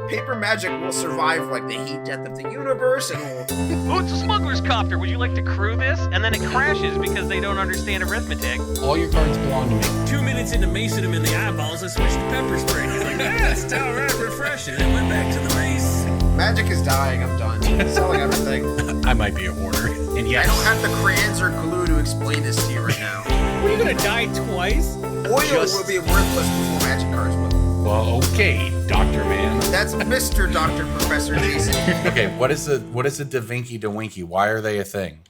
paper magic will survive like the heat death of the universe, and will... Oh, it's a smuggler's copter. Would you like to crew this? And then it crashes because they don't understand arithmetic. All your cards belong to me. 2 minutes into macing him in the eyeballs, I switched to pepper spray. He's like, it's all right, refreshing. And went back to the mace. Magic is dying. I'm done. Selling everything. I might be a hoarder. And yes, I don't have the crayons or glue to explain this to you right now. What, are you gonna die twice? Oil will be worthless before magic cards will. Well, okay, Dr. Man. That's Mr. Dr. Professor Jason. Okay, what is a Da Vinci Da Winky? Why are they a thing?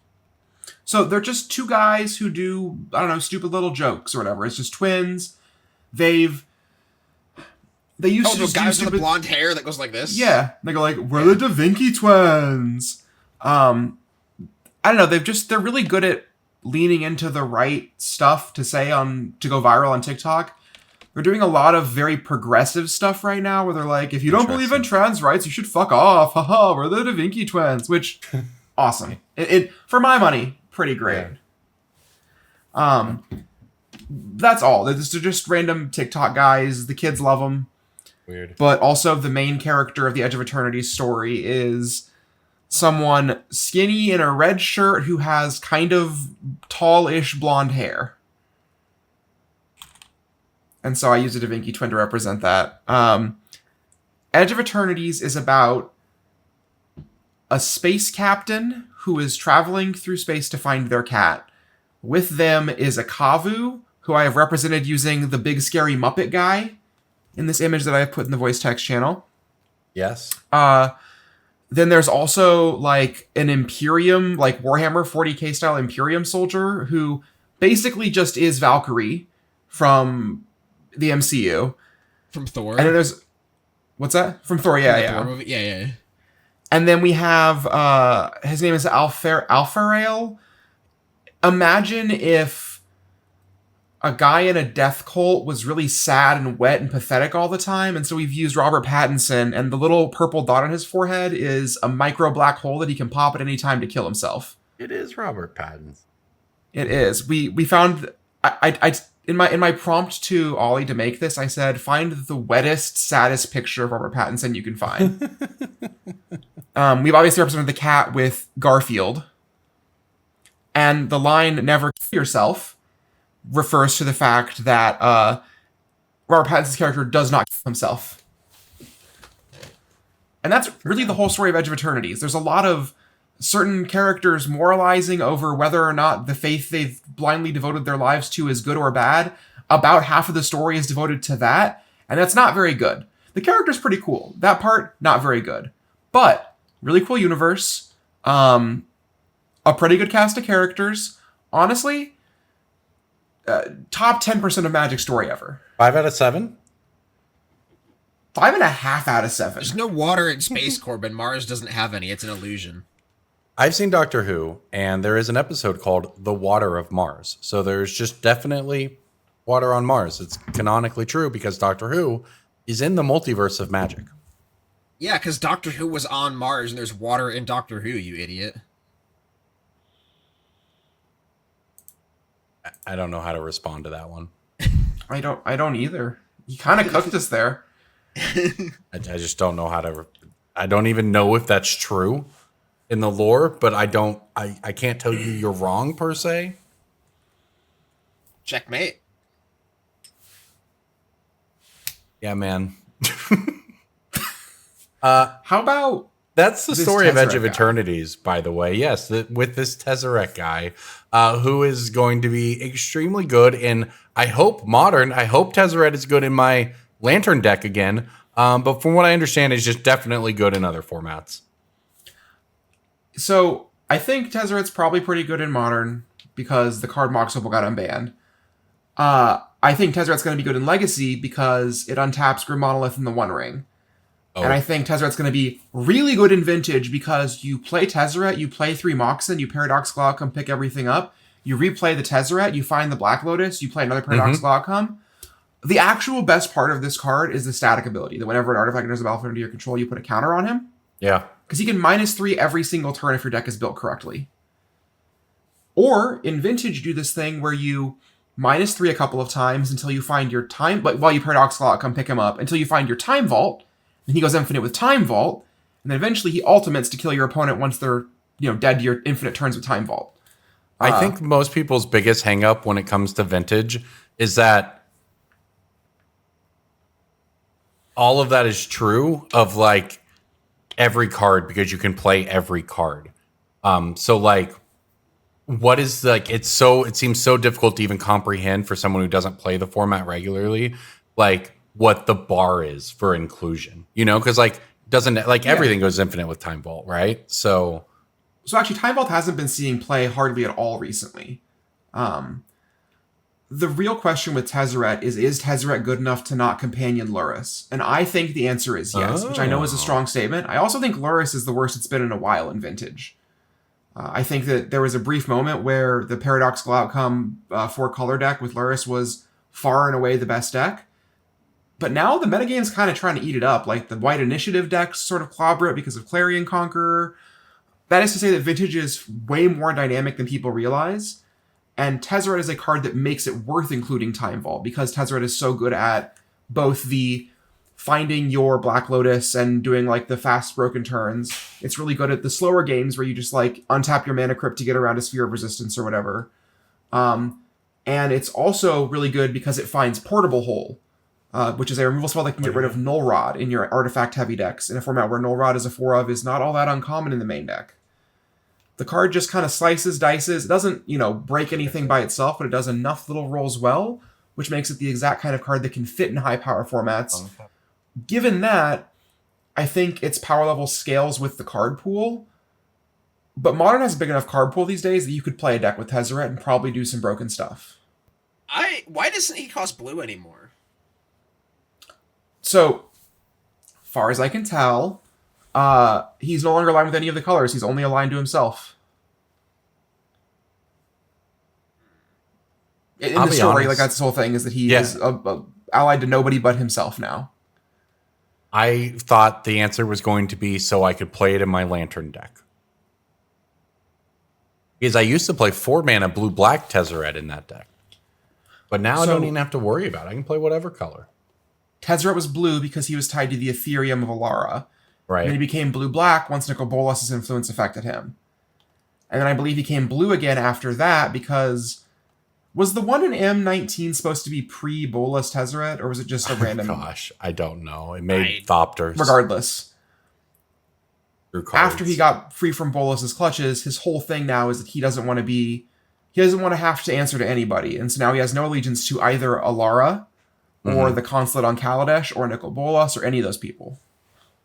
So they're just two guys who do, I don't know, stupid little jokes or whatever. It's just twins. They used to the just guys do with the stupid... blonde hair that goes like this? Yeah. They go like, we're the Da Vinci twins. I don't know, they're really good at leaning into the right stuff to say to go viral on TikTok. They're doing a lot of very progressive stuff right now where they're like, if you don't believe in trans rights, you should fuck off. Haha, we're the Da Vinci twins, which awesome. It for my money, pretty great. Yeah. That's all. They're just random TikTok guys. The kids love them. Weird. But also the main character of the Edge of Eternities story is someone skinny in a red shirt who has kind of tall-ish blonde hair. And so I used a Da Vinci twin to represent that. Edge of Eternities is about a space captain who is traveling through space to find their cat. With them is a Kavu, who I have represented using the big scary Muppet guy in this image that I have put in the voice text channel. Yes. Then there's also like an Imperium, like Warhammer 40k style Imperium soldier who basically just is Valkyrie from the MCU. From Thor. And then there's... What's that? From Thor, yeah. Thor movie? Yeah. And then we have... his name is Alpharale. Imagine if a guy in a death cult was really sad and wet and pathetic all the time, and so we've used Robert Pattinson, and the little purple dot on his forehead is a micro black hole that he can pop at any time to kill himself. It is Robert Pattinson. It is. We found... I in my prompt to Ollie to make this, I said, find the wettest, saddest picture of Robert Pattinson you can find. We've obviously represented the cat with Garfield. And the line, never kill yourself, refers to the fact that Robert Pattinson's character does not kill himself. And that's really the whole story of Edge of Eternities. There's a lot of certain characters moralizing over whether or not the faith they've blindly devoted their lives to is good or bad. About half of the story is devoted to that, and that's not very good. The character's pretty cool. That part, not very good. But, really cool universe. A pretty good cast of characters. Honestly, top 10% of Magic story ever. 5 out of 7? 5.5 out of 7. There's no water in space, Corbin. Mars doesn't have any. It's an illusion. I've seen Doctor Who, and there is an episode called The Water of Mars. So there's just definitely water on Mars. It's canonically true because Doctor Who is in the multiverse of magic. Yeah, because Doctor Who was on Mars, and there's water in Doctor Who, you idiot. I don't know how to respond to that one. I don't either. You kind of cooked us there. I just don't know how to... I don't even know if that's true in the lore, but I can't tell you you're wrong, per se. Checkmate. Yeah, man. How about... That's the this story of Edge of Tezzeret guy? Eternities, by the way. Yes, with this Tezzeret guy, who is going to be extremely good in, I hope, modern. I hope Tezzeret is good in my Lantern deck again. But from what I understand, it's just definitely good in other formats. So, I think Tezzeret's probably pretty good in Modern because the card Moxopal got unbanned. I think Tezzeret's going to be good in Legacy because it untaps Grim Monolith in the One Ring. Oh. And I think Tezzeret's going to be really good in Vintage because you play Tezzeret, you play 3 Moxen, you Paradox Glaucum, pick everything up. You replay the Tezzeret, you find the Black Lotus, you play another Paradox Glaucum. The actual best part of this card is the static ability. That whenever an artifact enters the battlefield under your control, you put a counter on him. Yeah. Because he can -3 every single turn if your deck is built correctly. Or, in Vintage, you do this thing where you -3 a couple of times until you find your time... But while you Paradox Glaucum, pick him up, until you find your Time Vault. And he goes infinite with Time Vault, and then eventually he ultimates to kill your opponent once they're dead to your infinite turns with Time Vault. I think most people's biggest hang up when it comes to Vintage is that all of that is true of like every card because you can play every card. So like what is like it seems so difficult to even comprehend for someone who doesn't play the format regularly, like what the bar is for inclusion. Because like doesn't like everything goes infinite with Time Vault, right? So actually, Time Vault hasn't been seeing play hardly at all recently. The real question with Tezzeret is Tezzeret good enough to not companion Lurrus? And I think the answer is yes, which I know is a strong statement. I also think Lurrus is the worst it's been in a while in Vintage. I think that there was a brief moment where the paradoxical outcome 4-color deck with Lurrus was far and away the best deck. But now the metagame's kind of trying to eat it up. Like the white initiative decks sort of clobber it because of Clarion Conqueror. That is to say that Vintage is way more dynamic than people realize. And Tezzeret is a card that makes it worth including Time Vault because Tezzeret is so good at both the finding your Black Lotus and doing like the fast broken turns. It's really good at the slower games where you just like untap your mana crypt to get around a Sphere of Resistance or whatever. And it's also really good because it finds Portable Hole, which is a removal spell that can get rid of Null Rod in your artifact heavy decks in a format where Null Rod is a 4 is not all that uncommon in the main deck. The card just kind of slices, dices. It doesn't, break anything by itself, but it does enough little rolls well, which makes it the exact kind of card that can fit in high power formats. Given that, I think its power level scales with the card pool, but Modern has a big enough card pool these days that you could play a deck with Tezzeret and probably do some broken stuff. Why doesn't he cost blue anymore? So, far as I can tell, he's no longer aligned with any of the colors. He's only aligned to himself. In the story, like that's the whole thing, is that he is allied to nobody but himself now. I thought the answer was going to be so I could play it in my Lantern deck. Because I used to play 4-mana blue-black Tezzeret in that deck. But now I don't even have to worry about it. I can play whatever color. Tezzeret was blue because he was tied to the Ethereum of Alara. Right. And then he became blue-black once Nicol Bolas' influence affected him. And then I believe he became blue again after that because... Was the one in M19 supposed to be pre-Bolas Tezzeret, or was it just a random... Gosh, I don't know. It made Thopters. Regardless. After he got free from Bolas' clutches, his whole thing now is that he doesn't want to be... He doesn't want to have to answer to anybody. And so now he has no allegiance to either Alara, or the Consulate on Kaladesh, or Nicol Bolas, or any of those people.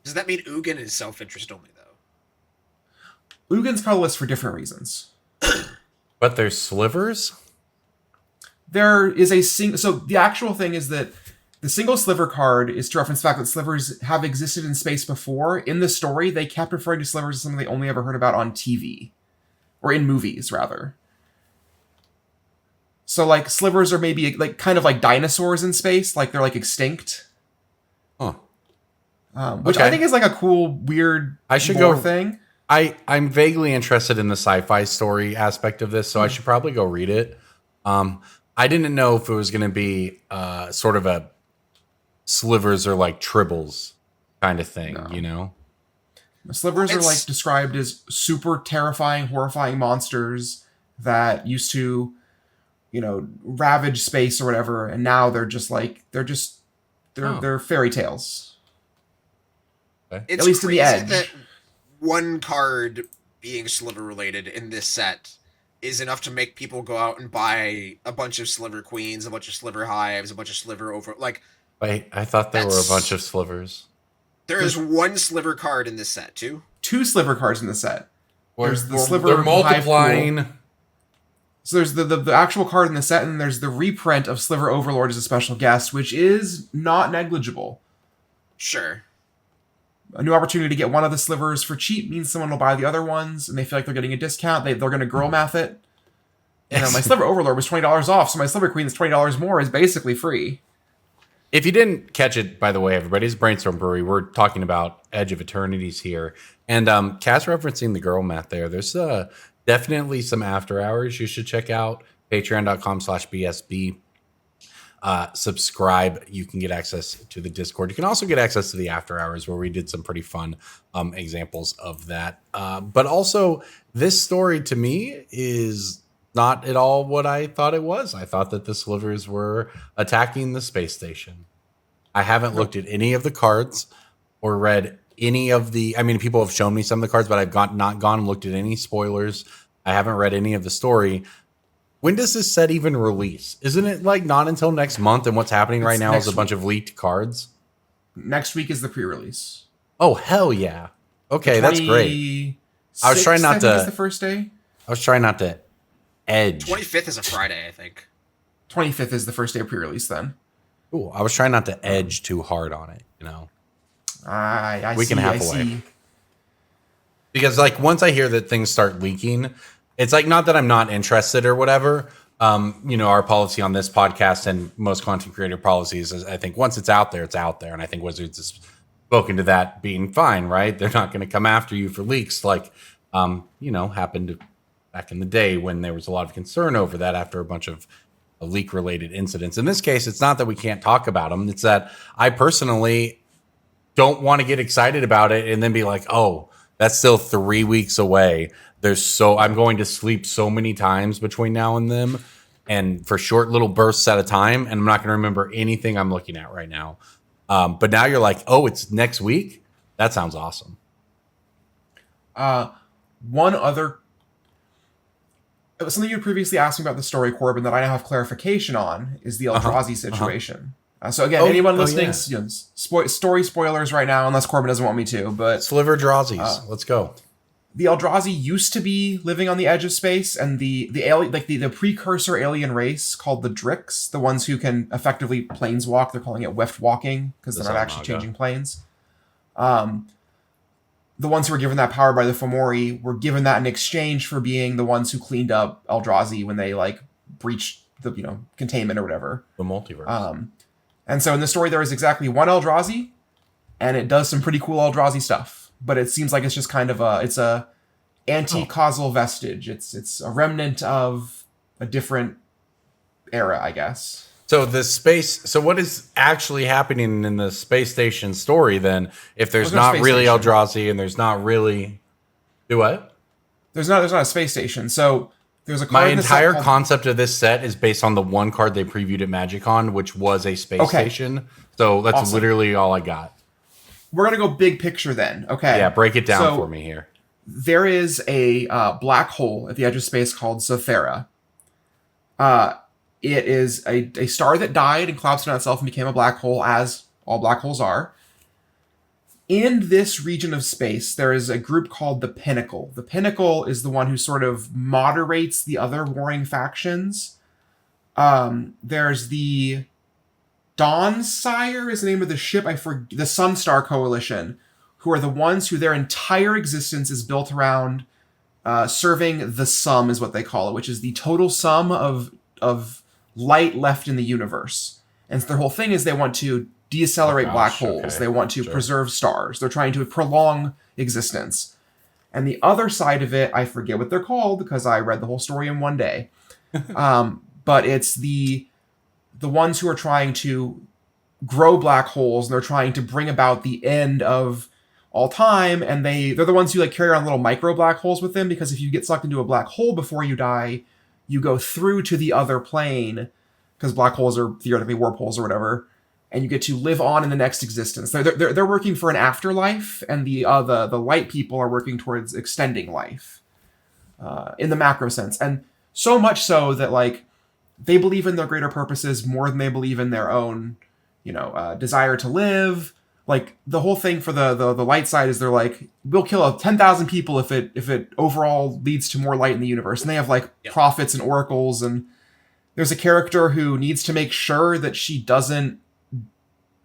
Does that mean Ugin is self-interest only, though? Ugin's colorless for different reasons. But there's slivers? There is a so the actual thing is that the single Sliver card is to reference the fact that slivers have existed in space before. In the story, they kept referring to slivers as something they only ever heard about on TV. Or in movies, rather. So, like, slivers are maybe, like, kind of like dinosaurs in space. Like, they're, like, extinct. Huh. Which I think is, like, a cool, weird thing. I'm vaguely interested in the sci-fi story aspect of this, so I should probably go read it. I didn't know if it was going to be sort of a slivers or like tribbles kind of thing, Slivers are like described as super terrifying, horrifying monsters that used to, ravage space or whatever, and now they're just like they're fairy tales. Okay. It's at least in the Edge. That one card being sliver related in this set is enough to make people go out and buy a bunch of Sliver Queens, a bunch of Sliver Hives, a bunch of Sliver over... Like, wait, I thought there were a bunch of slivers. There is one Sliver card in this set, too. 2 Sliver cards in the set. There's the Sliver they're multiplying. So there's the actual card in the set, and there's the reprint of Sliver Overlord as a special guest, which is not negligible. Sure. A new opportunity to get one of the slivers for cheap means someone will buy the other ones, and they feel like they're getting a discount. They're going to girl math it. My Sliver Overlord was $20 off, so my Sliver Queen that's $20 more is basically free. If you didn't catch it, by the way, everybody, it's Brainstorm Brewery. We're talking about Edge of Eternities here. And Cass referencing the girl math there. There's definitely some after hours you should check out. Patreon.com/BSB. subscribe, you can get access to the Discord. You can also get access to the after hours where we did some pretty fun examples of that. But also, this story to me is not at all what I thought it was. I thought that the Slivers were attacking the space station. I haven't looked at any of the cards or read any of the. I mean, people have shown me some of the cards, but I've not gone and looked at any spoilers. I haven't read any of the story. When does this set even release? Isn't it like not until next month? And what's happening right now is a bunch of leaked cards. Next week is the pre-release. Oh, hell yeah. Okay, that's great. I was trying not to. Is the first day? I was trying not to edge. 25th is a Friday, I think. 25th is the first day of pre-release then. Ooh, I was trying not to edge too hard on it, you know. We can half away. Because like once I hear that things start leaking, it's like not that I'm not interested or whatever. You know, our policy on this podcast and most content creator policies is I think once it's out there, it's out there. And I think Wizards has spoken to that being fine, right? They're not going to come after you for leaks like, you know, happened back in the day when there was a lot of concern over that after a bunch of leak related incidents. In this case, it's not that we can't talk about them. It's that I personally don't want to get excited about it and then be like, oh, that's still 3 weeks away. I'm going to sleep so many times between now and then, and for short little bursts at a time, and I'm not going to remember anything I'm looking at right now. But now you're like, oh, it's next week? That sounds awesome. One other... It was something you previously asked me about the story, Corbin, that I now have clarification on, is the Eldarzi situation. So again, anyone listening, you know, story spoilers right now, unless Corbin doesn't want me to, but... Sliver Drawsies. Let's go. The Eldarzi used to be living on the edge of space, and the alien, like the precursor alien race called the Drix, the ones who can effectively planeswalk, they're calling it Weft walking, because they're not actually changing planes. The ones who were given that power by the Fomori were given that in exchange for being the ones who cleaned up Eldarzi when they like breached the, you know, containment or whatever. The multiverse. And so in the story there is exactly one Eldarzi, and it does some pretty cool Eldarzi stuff. But it seems like it's just kind of it's a anti-causal vestige. It's a remnant of a different era, I guess. So what is actually happening in the space station story then, if there's not really Eldarzi and there's not really... Do what? There's not a space station. So there's a card My entire concept of this set is based on the one card they previewed at MagicCon, which was a space station. So that's literally all I got. We're going to go big picture then. Okay. Yeah, break it down for me here. There is a black hole at the edge of space called Zothera. It is a star that died and collapsed on itself and became a black hole, as all black holes are. In this region of space, there is a group called the Pinnacle. The Pinnacle is the one who sort of moderates the other warring factions. There's the Dawnsire is the name of the ship. The Sunstar Coalition, who are the ones who their entire existence is built around serving the sum, is what they call it, which is the total sum of light left in the universe. And so their whole thing is they want to decelerate black holes. Okay. They want to preserve stars. They're trying to prolong existence. And the other side of it, I forget what they're called because I read the whole story in one day. But it's the ones who are trying to grow black holes, and they're trying to bring about the end of all time. And they're the ones who like carry around little micro black holes with them, because if you get sucked into a black hole before you die, you go through to the other plane, because black holes are theoretically warp holes or whatever, and you get to live on in the next existence. They're working for an afterlife, and the light people are working towards extending life in the macro sense. And so much so that like they believe in their greater purposes more than they believe in their own, desire to live. Like the whole thing for the light side is they're like, we'll kill 10,000 people if it overall leads to more light in the universe. And they have like prophets and oracles, and there's a character who needs to make sure that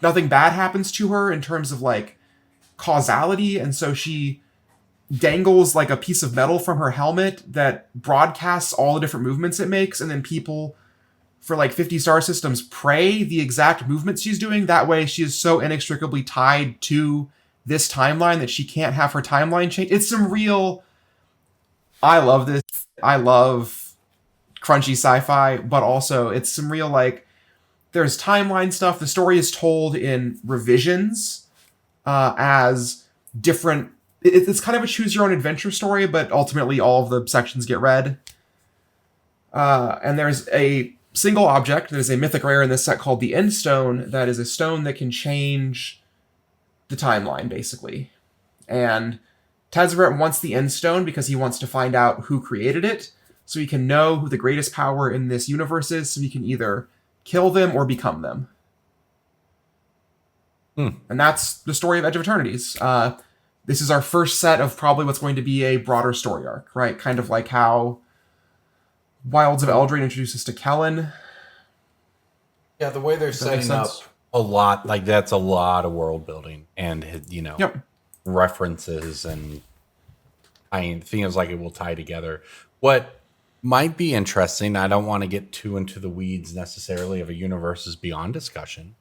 nothing bad happens to her in terms of like causality. And so she dangles like a piece of metal from her helmet that broadcasts all the different movements it makes. And then people for like 50 star systems pray the exact movements she's doing. That way she is so inextricably tied to this timeline that she can't have her timeline change. It's some real... I love this. I love crunchy sci-fi, but also it's some real like There's timeline stuff. The story is told in revisions as different. It's kind of a choose your own adventure story, but ultimately all of the sections get read. And there's a single object that is a mythic rare in this set called the End Stone. That is a stone that can change the timeline, basically. And Tezzeret wants the End Stone because he wants to find out who created it, so he can know who the greatest power in this universe is, so he can either kill them or become them. And that's the story of Edge of Eternities. This is our first set of probably what's going to be a broader story arc, right? Kind of like how Wilds of Eldraine introduced us to Kellen. Yeah, the way they're setting up a lot, like that's a lot of world building and, references, and it feels like it will tie together. What might be interesting, I don't want to get too into the weeds necessarily of a Universes Beyond discussion,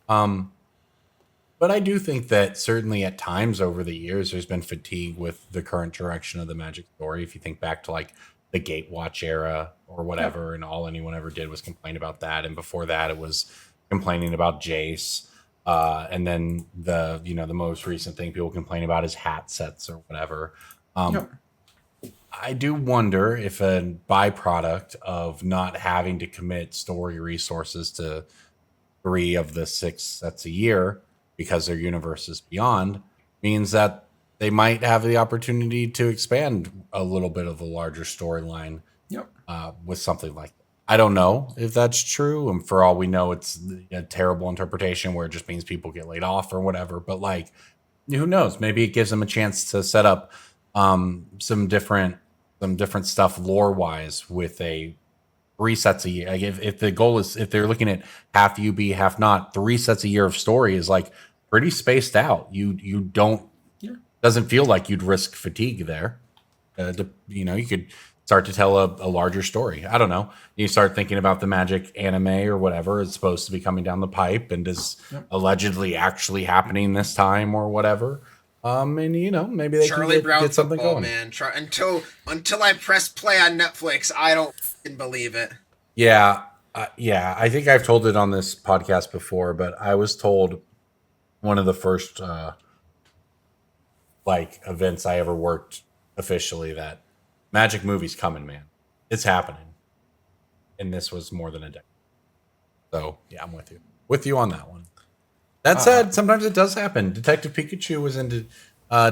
but I do think that certainly at times over the years, there's been fatigue with the current direction of the Magic story. If you think back to like the Gatewatch era or whatever, and all anyone ever did was complain about that. And before that, it was complaining about Jace. And then the most recent thing people complain about is hat sets or whatever. I do wonder if a byproduct of not having to commit story resources to 3 of the 6 sets a year because their Universes Beyond means that they might have the opportunity to expand a little bit of a larger storyline with something like that. I don't know if that's true, and for all we know, it's a terrible interpretation where it just means people get laid off or whatever. But like, who knows? Maybe it gives them a chance to set up some different stuff lore wise with a 3 sets a year. Like if the goal is, if they're looking at half UB, half not, 3 sets a year of story is like pretty spaced out. You don't doesn't feel like you'd risk fatigue there. You could start to tell a larger story. I don't know. You start thinking about the Magic anime or whatever is supposed to be coming down the pipe and is allegedly actually happening this time or whatever. And maybe they Charlie can Brown get something football, going. Man, until I press play on Netflix, I don't fucking believe it. Yeah. I think I've told it on this podcast before, but I was told one of the first events I ever worked officially that Magic movie's coming, man. It's happening. And this was more than a decade. So yeah, I'm with you. With you on that one. That said, sometimes it does happen. Detective Pikachu was into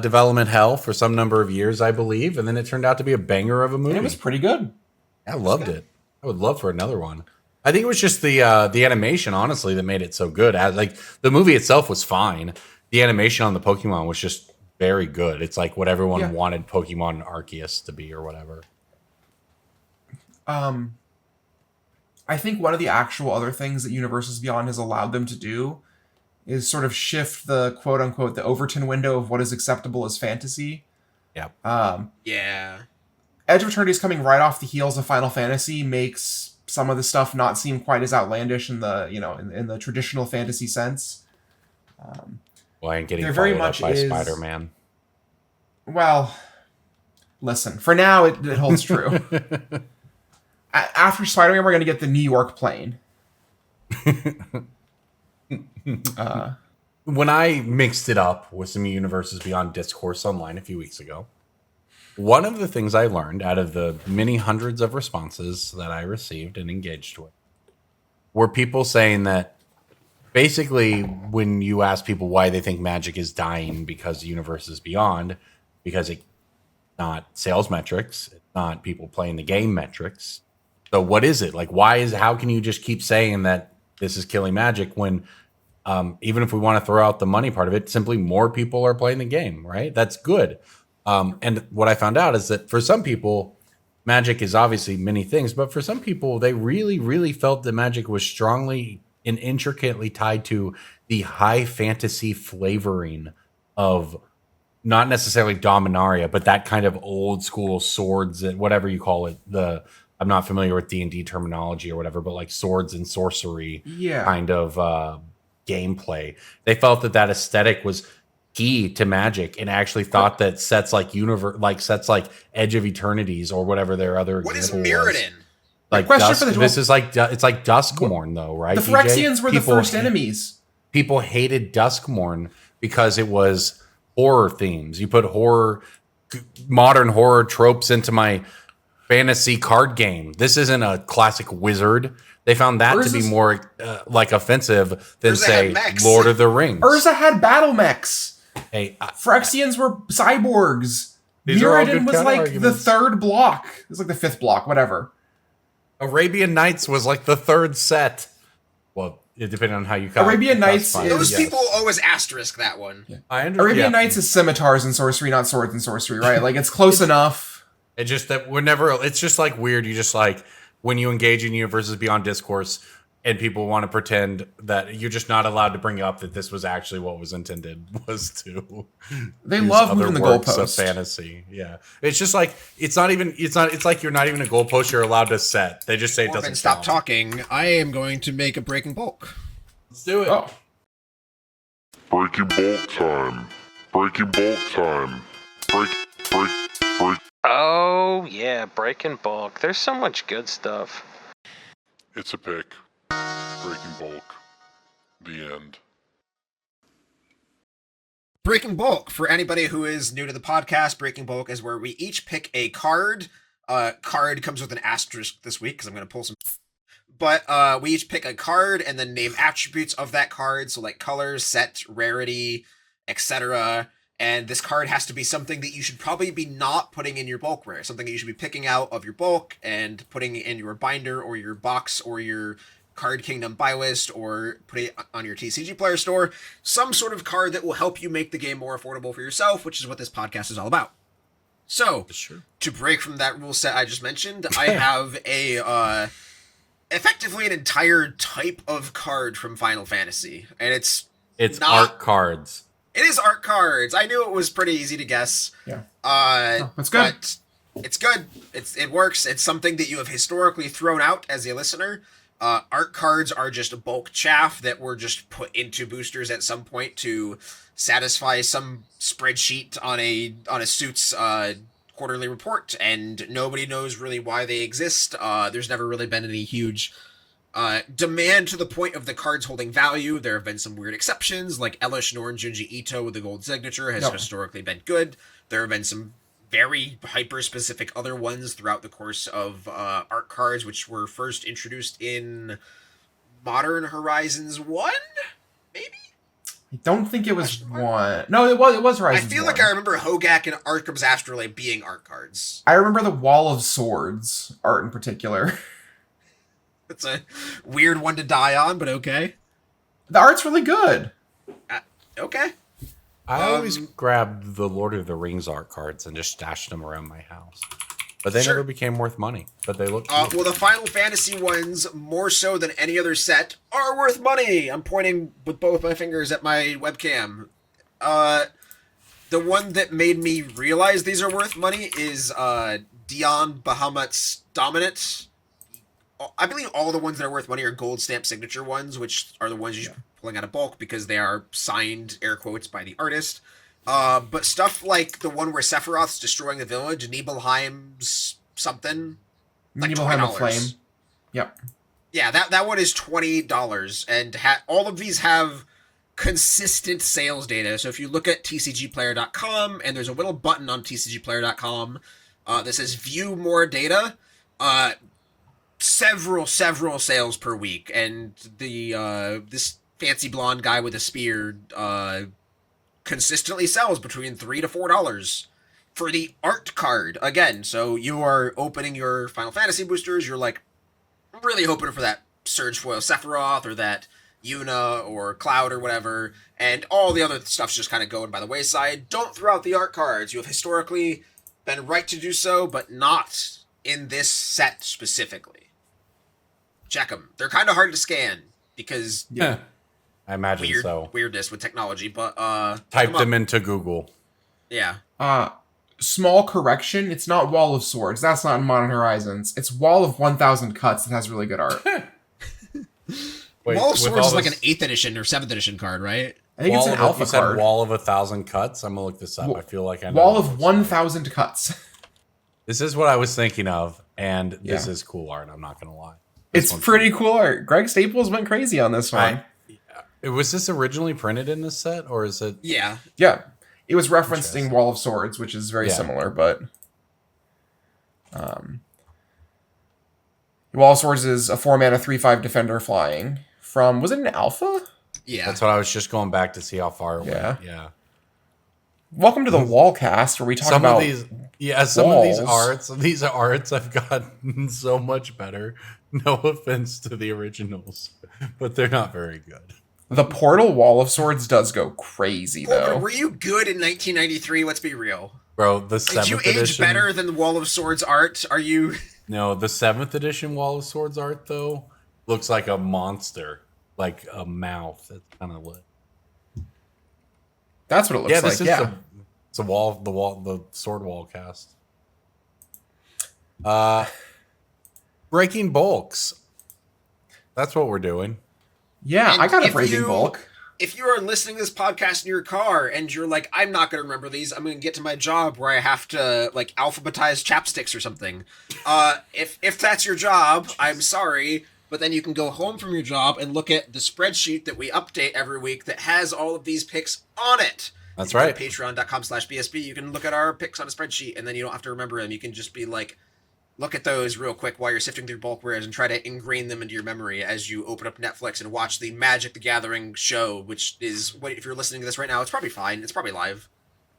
development hell for some number of years, I believe, and then it turned out to be a banger of a movie. And it was pretty good. I loved it. I would love for another one. I think it was just the animation, honestly, that made it so good. Like the movie itself was fine. The animation on the Pokemon was just very good. It's like what everyone wanted Pokemon Arceus to be or whatever. I think one of the actual other things that Universes Beyond has allowed them to do is sort of shift the quote unquote the Overton window of what is acceptable as fantasy. Yeah. Edge of Eternities coming right off the heels of Final Fantasy makes some of the stuff not seem quite as outlandish in the in the traditional fantasy sense. Well, I ain't getting very followed much up by is- Spider-Man. Well, listen. For now, it holds true. After Spider-Man, we're going to get the New York plane. When I mixed it up with some Universes Beyond discourse online a few weeks ago, one of the things I learned out of the many hundreds of responses that I received and engaged with were people saying that basically when you ask people why they think Magic is dying because Universes Beyond, because it's not sales metrics, it's not people playing the game metrics. So what is it? Like, how can you just keep saying that this is killing Magic when even if we want to throw out the money part of it, simply more people are playing the game, right? That's good. And what I found out is that for some people, Magic is obviously many things, but for some people, they really, really felt that Magic was strongly and intricately tied to the high fantasy flavoring of not necessarily Dominaria, but that kind of old school swords and whatever you call it. I'm not familiar with D&D terminology or whatever, but like swords and sorcery kind of gameplay. They felt that aesthetic was key to Magic and actually thought that sets like Edge of Eternities or whatever their other What is example was. Mirrodin? Like Question Dusk, for the this is like it's like Duskmorn though, right? The DJ? Phyrexians were the first enemies. People hated Duskmorn because it was horror themes. You put modern horror tropes into my fantasy card game. This isn't a classic wizard. They found that to be more like offensive than Urza say had mechs. Lord of the Rings. Urza had battle mechs. Hey, Phyrexians were cyborgs. These are all Mirrodin good was like the counter-arguments. third block. It was like the fifth block, whatever. Arabian Nights was like the third set. Well, it depending on how you count. Arabian Nights classify it, is- Those yes. people always asterisk that one. I understand. Arabian Nights is scimitars and sorcery, not swords and sorcery, right? Like it's close enough. It's just that we're never. It's just like weird. You just like when you engage in Universes Beyond Discourse, and people want to pretend that you're just not allowed to bring up that this was actually what was intended was to. They use love other moving the works of goalpost. fantasy. Yeah, it's just like it's not even. It's not. It's like you're not even a goalpost. You're allowed to set. They just say it Corbin, doesn't stop count. talking. I am going to make a breaking bulk. Let's do it. Oh, Breaking bulk time. Breaking bulk time. Break. Oh, yeah, breaking bulk. There's so much good stuff. It's a pick. Breaking bulk. The end. Breaking Bulk, for anybody who is new to the podcast, Breaking Bulk is where we each pick a card. Card comes with an asterisk this week because I'm going to pull some. But we each pick a card and then name attributes of that card. So like colors, set, rarity, etc. And this card has to be something that you should probably be not putting in your bulk rare. Something that you should be picking out of your bulk and putting in your binder or your box or your Card Kingdom buy list or put it on your TCGPlayer store. Some sort of card that will help you make the game more affordable for yourself, which is what this podcast is all about. So, to break from that rule set I just mentioned, I have a effectively an entire type of card from Final Fantasy, and it's It's not- art cards. It is art cards. I knew it was pretty easy to guess. yeah. That's good. But it's good. It works. It's something that you have historically thrown out as a listener. Art cards are just bulk chaff that were just put into boosters at some point to satisfy some spreadsheet on a suit's quarterly report, and nobody knows really why they exist. There's never really been any huge demand to the point of the cards holding value. There have been some weird exceptions, like Elish Norn Junji Ito with the gold signature has historically been good. There have been some very hyper-specific other ones throughout the course of art cards, which were first introduced in Modern Horizons 1, maybe? I don't think it was one. No, it was Horizons. I feel like I remember Hogak and Arkham's Astrolabe being art cards. I remember the Wall of Swords art in particular. It's a weird one to die on, but okay. The art's really good. Okay. I always grabbed the Lord of the Rings art cards and just stashed them around my house. But they never became worth money. But they look cool. Well, the Final Fantasy ones, more so than any other set, are worth money. I'm pointing with both my fingers at my webcam. The one that made me realize these are worth money is Dion Bahamut's Dominant. I believe all the ones that are worth money are gold stamp signature ones, which are the ones you should be pulling out of bulk because they are signed, air quotes, by the artist. But stuff like the one where Sephiroth's destroying the village, Nibelheim's something, like Nibelheim of $20. Flame. Yep. Yeah, that one is $20, and all of these have consistent sales data. So if you look at TCGPlayer.com, and there's a little button on TCGPlayer.com that says View More Data, several sales per week, and the this fancy blonde guy with a spear consistently sells between $3 to $4 for the art card. Again, so you are opening your Final Fantasy boosters, you're like really hoping for that Surge Foil Sephiroth or that Yuna or Cloud or whatever, and all the other stuff's just kind of going by the wayside. Don't throw out the art cards. You have historically been right to do so, but not in this set specifically. Check them. They're kind of hard to scan because I imagine so. weirdness with technology, but Type them into Google. Yeah. Small correction. It's not Wall of Swords. That's not in Modern Horizons. It's Wall of 1,000 Cuts that has really good art. Wait, Wall of with Swords all is like this- an 8th edition or 7th edition card, right? I think it's an alpha you said card. Wall of 1,000 Cuts. I'm gonna look this up. I feel like I know. Wall what of this is. 1,000 Cuts. This is what I was thinking of. And this Yeah. is cool art. I'm not gonna lie. It's pretty cool art. Greg Staples went crazy on this one. Was this originally printed in this set, or is it? Yeah. Yeah. It was referencing Wall of Swords, which is very similar, but Wall of Swords is a 4-mana 3/5 defender flying from, was it an alpha? Yeah. That's what I was just going back to see how far it went. Yeah. Welcome to the Wallcast, where we talk about some of these walls. arts have gotten so much better. No offense to the originals, but they're not very good. The Portal Wall of Swords does go crazy, Corbin, though. were you good in 1993? Let's be real. Bro, the Did you 7th age edition better than the Wall of Swords art? Are you? No, the 7th edition Wall of Swords art though looks like a monster, like a mouth. It's kind of lit. That's what it looks like. Yeah, it's the sword wall cast. Breaking bulks. That's what we're doing. yeah. And I got a if breaking you- bulk. If you are listening to this podcast in your car and you're like, I'm not going to remember these, I'm going to get to my job where I have to like alphabetize chapsticks or something. If that's your job, I'm sorry, but then you can go home from your job and look at the spreadsheet that we update every week that has all of these picks on it. That's If you go right. to Patreon.com/BSB, you can look at our picks on a spreadsheet, and then you don't have to remember them. You can just be like, look at those real quick while you're sifting through bulk wares and try to ingrain them into your memory as you open up Netflix and watch the Magic the Gathering show, which is, if you're listening to this right now, it's probably fine. It's probably live.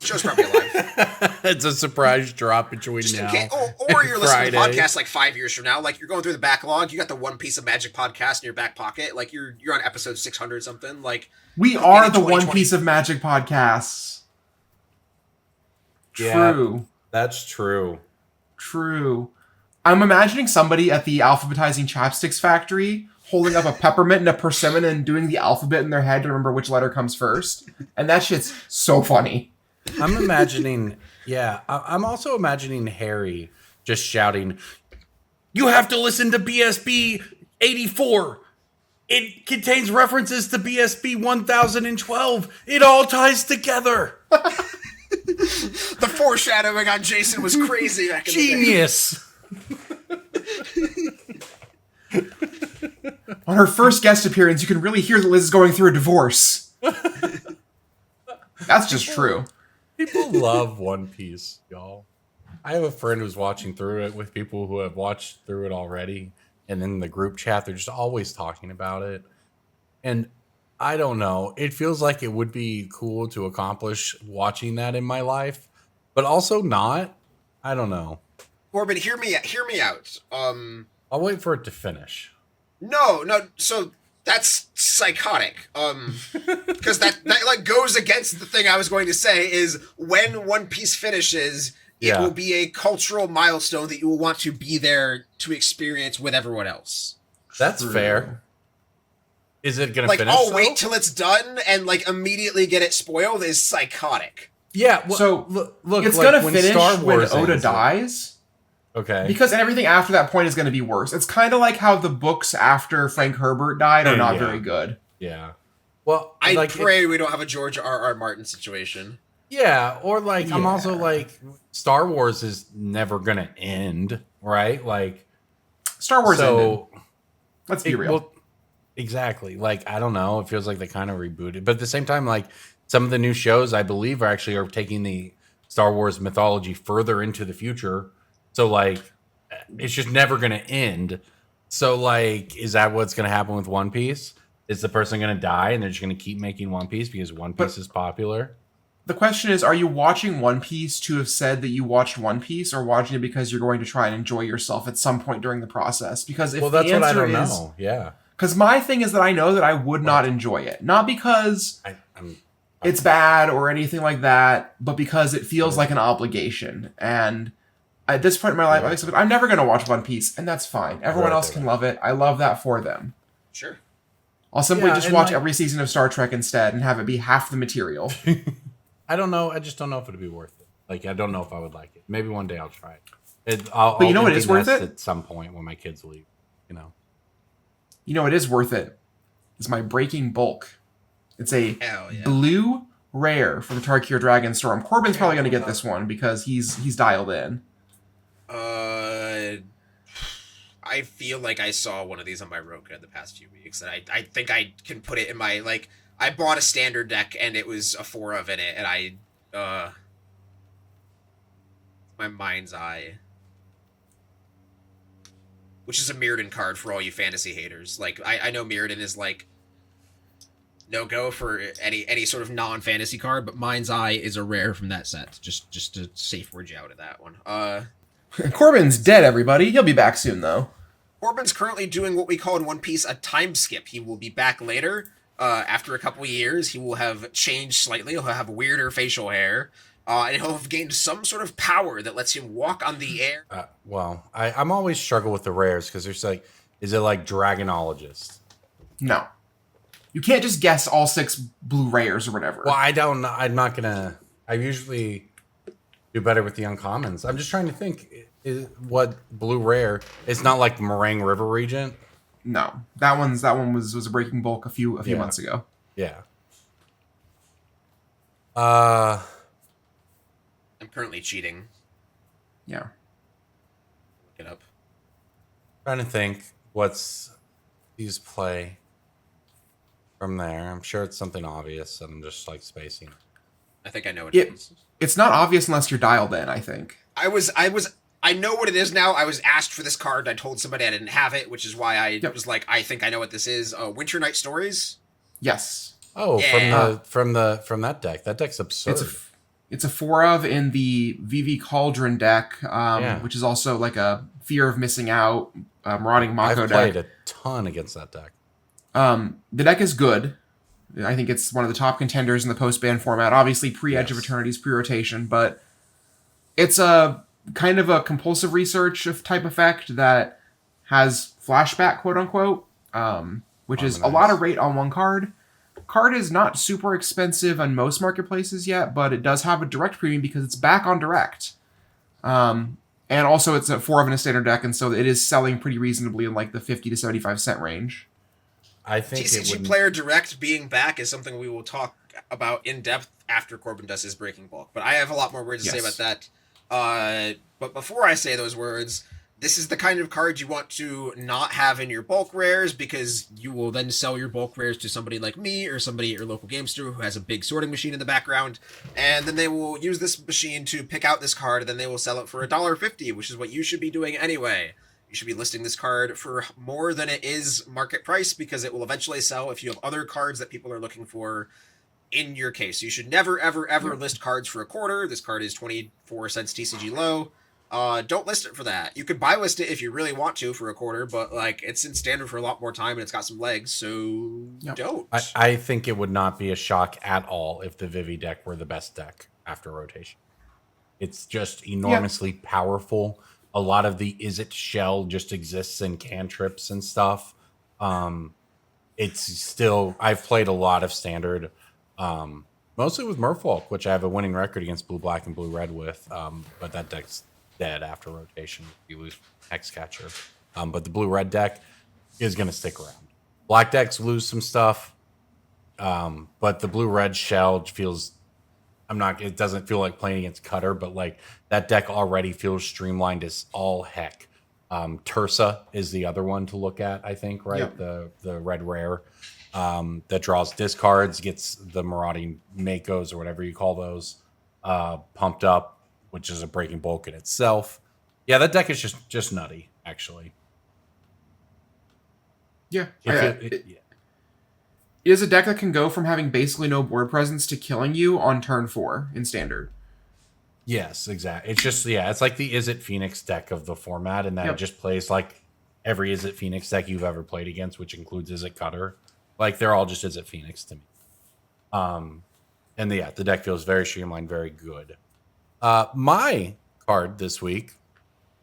The show's probably live. It's a surprise drop between Just in now. case, or you're listening to the Friday. podcast like 5 years from now. Like you're going through the backlog, you got the One Piece of Magic podcast in your back pocket. Like you're on episode 600 something. Like We are in the One 2020. Piece of Magic podcasts. Yeah. True. That's true. True. I'm imagining somebody at the alphabetizing chapsticks factory holding up a peppermint and a persimmon and doing the alphabet in their head to remember which letter comes first. And that shit's so funny. I'm imagining, I'm also imagining Harry just shouting, "You have to listen to BSB 84. It contains references to BSB 1012. It all ties together. the foreshadowing on Jason was crazy back in the day. Genius." On her first guest appearance, you can really hear that Liz is going through a divorce. That's just true. People love One Piece, y'all. I have a friend who's watching through it with people who have watched through it already. And in the group chat, they're just always talking about it. And I don't know. It feels like it would be cool to accomplish watching that in my life, but also not. I don't know. Corbin, hear me out. I'll wait for it to finish. No, so that's psychotic. Because that like goes against the thing I was going to say is when One Piece finishes, it will be a cultural milestone that you will want to be there to experience with everyone else. That's fair. Is it going to Like, finish? I'll though? wait till it's done and like immediately get it spoiled is psychotic. Yeah. Well, So, look, it's like, gonna when finish Star when Wars Oda ends, dies. Okay. Because everything after that point is going to be worse. It's kind of like how the books after Frank Herbert died are not Yeah. very good. Yeah. Well, I like, pray we don't have a George R.R. Martin situation. Yeah, or like I'm also Yeah. like Star Wars is never gonna end, right? Like Star Wars ended. so Let's be real. well, exactly. Like I don't know. It feels like they kind of rebooted, but at the same time, like some of the new shows I believe are taking the Star Wars mythology further into the future. So like it's just never gonna end. So like, is that what's gonna happen with One Piece? Is the person gonna die and they're just gonna keep making One Piece because One Piece is popular? The question is, are you watching One Piece to have said that you watched One Piece, or watching it because you're going to try and enjoy yourself at some point during the process? Because if That's the what I answer don't is, know. Yeah. because my thing is that I know that I would not enjoy it, not because I'm it's bad or anything like that, but because it feels like an obligation. And at this point in my life, I'm never going to watch One Piece, and that's fine. Everyone else can love it. I love that for them. Sure. I'll simply just watch like, every season of Star Trek instead and have it be half the material. I don't know. I just don't know if it'd be worth it. Like, I don't know if I would like it. Maybe one day I'll try it. But you know what is worth it? At some point when my kids leave, you know. You know what is worth it? It's my Breaking Bulk. It's a Hell yeah. blue rare for the Tarkir Dragonstorm. Corbin's probably going to get this one because he's dialed in. I feel like I saw one of these on my Roka in the past few weeks, and I think I can put it in my, like, I bought a standard deck, and it was a 4 of in it, and my mind's eye. Which is a Mirrodin card for all you fantasy haters. Like, I know Mirrodin is, like, no-go for any sort of non-fantasy card, but Mind's Eye is a rare from that set. Just to safe word you out of that one. Corbin's dead, everybody. He'll be back soon, though. Corbin's currently doing what we call in One Piece a time skip. He will be back later. After a couple years, he will have changed slightly. He'll have weirder facial hair. And he'll have gained some sort of power that lets him walk on the air. Well, I'm always struggle with the rares because there's like, is it like Dragonologist? No. You can't just guess all 6 blue rares or whatever. Well, I'm not gonna. I usually do better with the uncommons. I'm just trying to think what blue rare. It's not like Meringue River Regent. No, that one was a breaking bulk a few months ago. Yeah. I'm currently cheating. Yeah. Look it up. Trying to think what's these play from there. I'm sure it's something obvious. I'm just like spacing. I think I know what it is. It's not obvious unless you're dialed in, I think. I know what it is now. I was asked for this card. I told somebody I didn't have it, which is why I was like, I think I know what this is. Winter Night Stories? Yes. Oh, Yeah. from that deck. That deck's absurd. It's a 4 of in the VV Cauldron deck, Yeah. which is also like a Fear of Missing Out, Marauding Mako I've deck. played a ton against that deck. The deck is good. I think it's one of the top contenders in the post-ban format. Obviously, pre-Edge of Eternities, pre-rotation, but it's a kind of a compulsive research of type effect that has flashback, quote-unquote, which is a lot of rate on one card. Card is not super expensive on most marketplaces yet, but it does have a direct premium because it's back on direct. And also it's a 4 of in a standard deck, and so it is selling pretty reasonably in like the 50 to 75 cent range. I think TCGPlayer Direct being back is something we will talk about in depth after Corbin does his breaking bulk. But I have a lot more words to say about that. But before I say those words, this is the kind of card you want to not have in your bulk rares, because you will then sell your bulk rares to somebody like me or somebody at your local game store who has a big sorting machine in the background, and then they will use this machine to pick out this card, and then they will sell it for $1.50, which is what you should be doing anyway. You should be listing this card for more than it is market price, because it will eventually sell if you have other cards that people are looking for in your case. You should never, ever, ever list cards for a quarter. This card is 24 cents TCG low. Don't list it for that. You could buy list it if you really want to for a quarter, but like it's in standard for a lot more time and it's got some legs, so don't. I think it would not be a shock at all if the Vivi deck were the best deck after rotation. It's just enormously powerful. A lot of the Is It shell just exists in cantrips and stuff. It's still, I've played a lot of standard, mostly with Merfolk, which I have a winning record against blue black and blue red with, but that deck's dead after rotation. You lose Hexcatcher. But the blue red deck is going to stick around. Black decks lose some stuff, but the blue red shell feels, it doesn't feel like playing against Cutter, but like that deck already feels streamlined as all heck. Tursa is the other one to look at, I think, right? Yep. The red rare that draws discards, gets the marauding Makos or whatever you call those pumped up, which is a breaking bulk in itself. Yeah, that deck is just nutty, actually. Yeah. It is a deck that can go from having basically no board presence to killing you on turn 4 in standard. Yes, exactly. It's just, it's like the Is It Phoenix deck of the format, and that it just plays like every Is It Phoenix deck you've ever played against, which includes Is It Cutter. Like, they're all just Is It Phoenix to me. And the deck feels very streamlined, very good. My card this week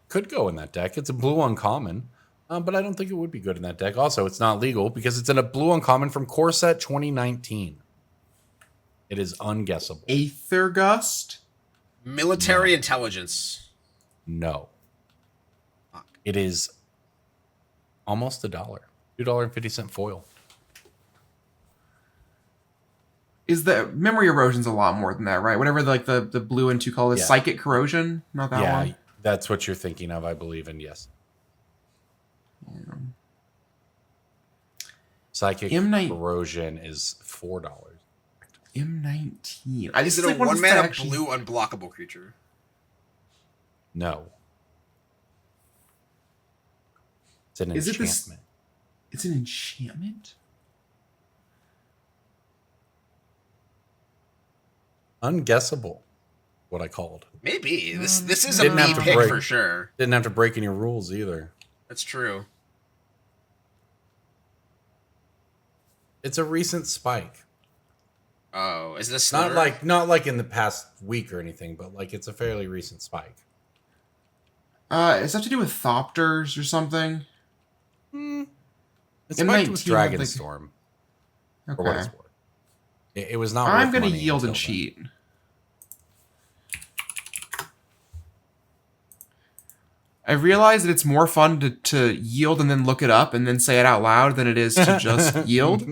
could go in that deck. It's a blue uncommon, but I don't think it would be good in that deck. Also, it's not legal because it's in a blue uncommon from Core Set 2019. It is unguessable. Aether Gust? Military intelligence. No. It is almost $1. $2.50 foil. Is the memory erosion's a lot more than that, right? Whatever the blue and 2 color is, psychic corrosion, not that one. That's what you're thinking of, I believe, and yes. Psychic M9 Corrosion is $4. M19. Is it a one mana blue unblockable creature? No. It's an Is it enchantment. this? It's an enchantment? Unguessable, what I called. Maybe. This is a Didn't me have to pick break. for sure. Didn't have to break any rules either. That's true. It's a recent spike. Oh, is this Not like in the past week or anything, but like it's a fairly recent spike. Is that to do with Thopters or something? It's spiked with M19, I think- Dragonstorm. For what Okay. it's worth. It was not. I'm worth gonna money yield and until then. cheat. I realize that it's more fun to yield and then look it up and then say it out loud than it is to just yield.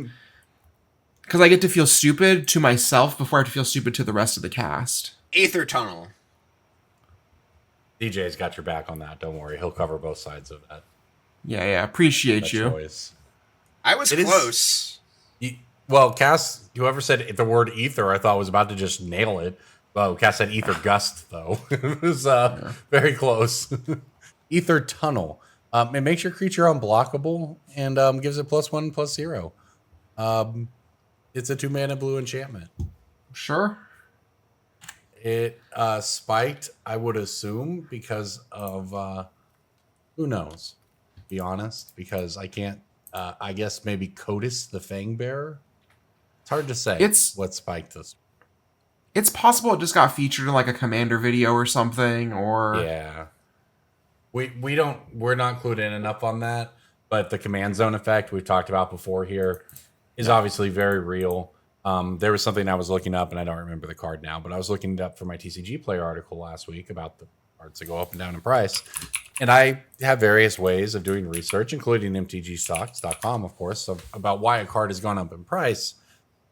Because I get to feel stupid to myself before I have to feel stupid to the rest of the cast. Aether Tunnel. DJ's got your back on that. Don't worry, he'll cover both sides of that. Yeah, appreciate that you. choice. I was It is- close. Well, Cass, whoever said the word ether, I thought was about to just nail it. Well, Cass said ether gust, though. It was very close. Ether tunnel. It makes your creature unblockable and gives it +1/+0. It's a 2-mana blue enchantment. Sure. It spiked, I would assume, because of who knows? To be honest, because I can't. I guess maybe Codis the Fangbearer. It's hard to say. What spiked this. It's possible it just got featured in like a commander video or something, or Yeah. We're not clued in enough on that, but the command zone effect we've talked about before here is obviously very real. There was something I was looking up, and I don't remember the card now, but I was looking it up for my TCGPlayer article last week about the cards that go up and down in price. And I have various ways of doing research, including MTGstocks.com, of course, about why a card has gone up in price.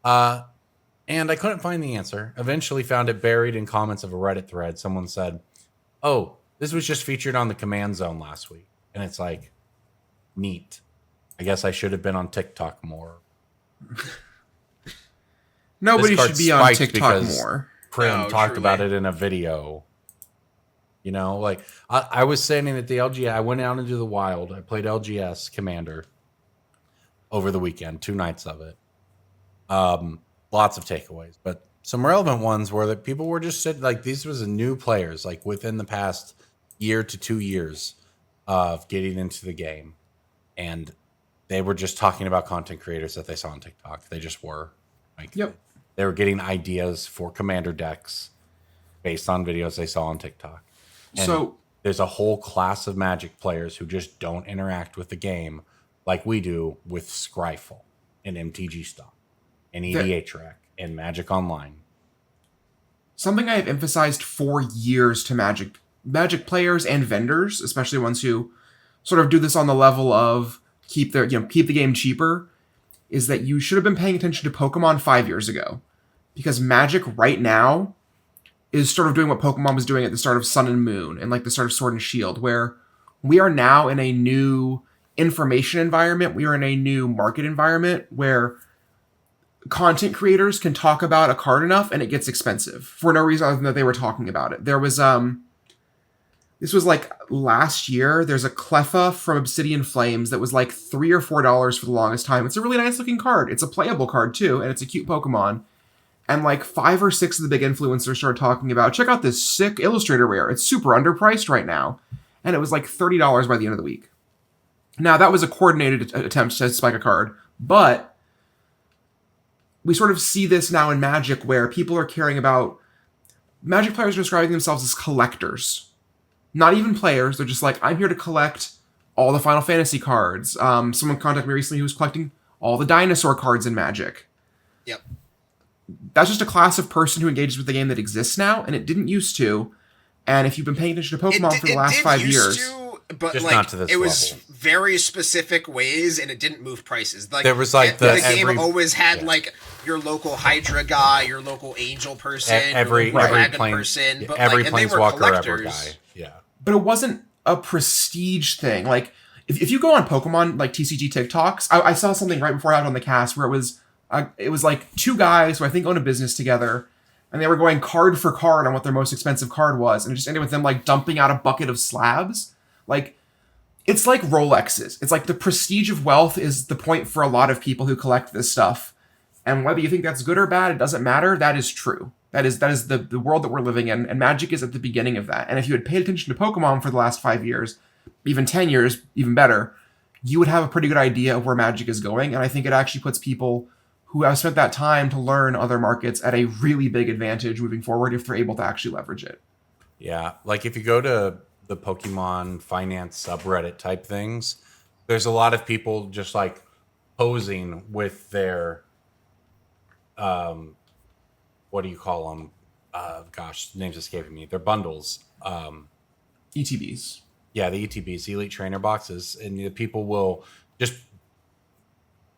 And I couldn't find the answer. Eventually found it buried in comments of a Reddit thread. Someone said, "Oh, this was just featured on the command zone last week." And it's like, neat. I guess I should have been on TikTok more. nobody This card should be on spiked TikTok because more. Prim No, talked truly. about it in a video. You know, like I was standing at the LGS. I went out into the wild. I played LGS Commander over the weekend, 2 nights of it. Lots of takeaways, but some relevant ones were that people were just said like these was new players, like within the past year to 2 years of getting into the game, and they were just talking about content creators that they saw on TikTok. They just were like, Yep. they were getting ideas for commander decks based on videos they saw on TikTok. And So there's a whole class of Magic players who just don't interact with the game like we do with Scryfall and MTG Stock and EDHREC and Magic Online. something I have emphasized for years to Magic players and vendors, especially ones who sort of do this on the level of keep the game cheaper, is that you should have been paying attention to Pokemon 5 years ago, because Magic right now is sort of doing what Pokemon was doing at the start of Sun and Moon and like the start of Sword and Shield, where we are now in a new information environment. We are in a new market environment where content creators can talk about a card enough and it gets expensive for no reason other than that they were talking about it. There was this was like last year. There's a Cleffa from Obsidian Flames that was like $3 or $4 for the longest time. It's a really nice looking card. It's a playable card too, and it's a cute Pokemon. And like 5 or 6 of the big influencers started talking about, check out this sick Illustrator rare. It's super underpriced right now. And it was like $30 by the end of the week. Now, that was a coordinated attempt to spike a card, but we sort of see this now in Magic where people are caring about... Magic players are describing themselves as collectors. Not even players. They're just like, I'm here to collect all the Final Fantasy cards. Someone contacted me recently who was collecting all the dinosaur cards in Magic. Yep. That's just a class of person who engages with the game that exists now, and it didn't used to. And if you've been paying attention to Pokemon for the last 5 years... But Just like not to this it was level. very specific ways, and it didn't move prices. Like There was, like, the game every- always had yeah. like your local Hydra guy, your local Angel person, Every your local Dragon plane, person, but every like, and they were planeswalker ever collectors. guy. Yeah. But it wasn't a prestige thing. Like, if you go on Pokemon like TCG TikToks, I saw something right before I got on the cast where it was like two guys who I think own a business together, and they were going card for card on what their most expensive card was, and it just ended with them like dumping out a bucket of slabs. Like, it's like Rolexes. It's like the prestige of wealth is the point for a lot of people who collect this stuff. And whether you think that's good or bad, it doesn't matter. That is true. That is the world that we're living in, and Magic is at the beginning of that. And if you had paid attention to Pokemon for the last 5 years, even 10 years, even better, you would have a pretty good idea of where Magic is going. And I think it actually puts people who have spent that time to learn other markets at a really big advantage moving forward if they're able to actually leverage it. Yeah, like if you go to the Pokemon finance subreddit type things, there's a lot of people just like posing with their what do you call them? Gosh, name's escaping me. They're bundles. ETBs. Yeah, the ETBs, Elite Trainer Boxes, and the people will just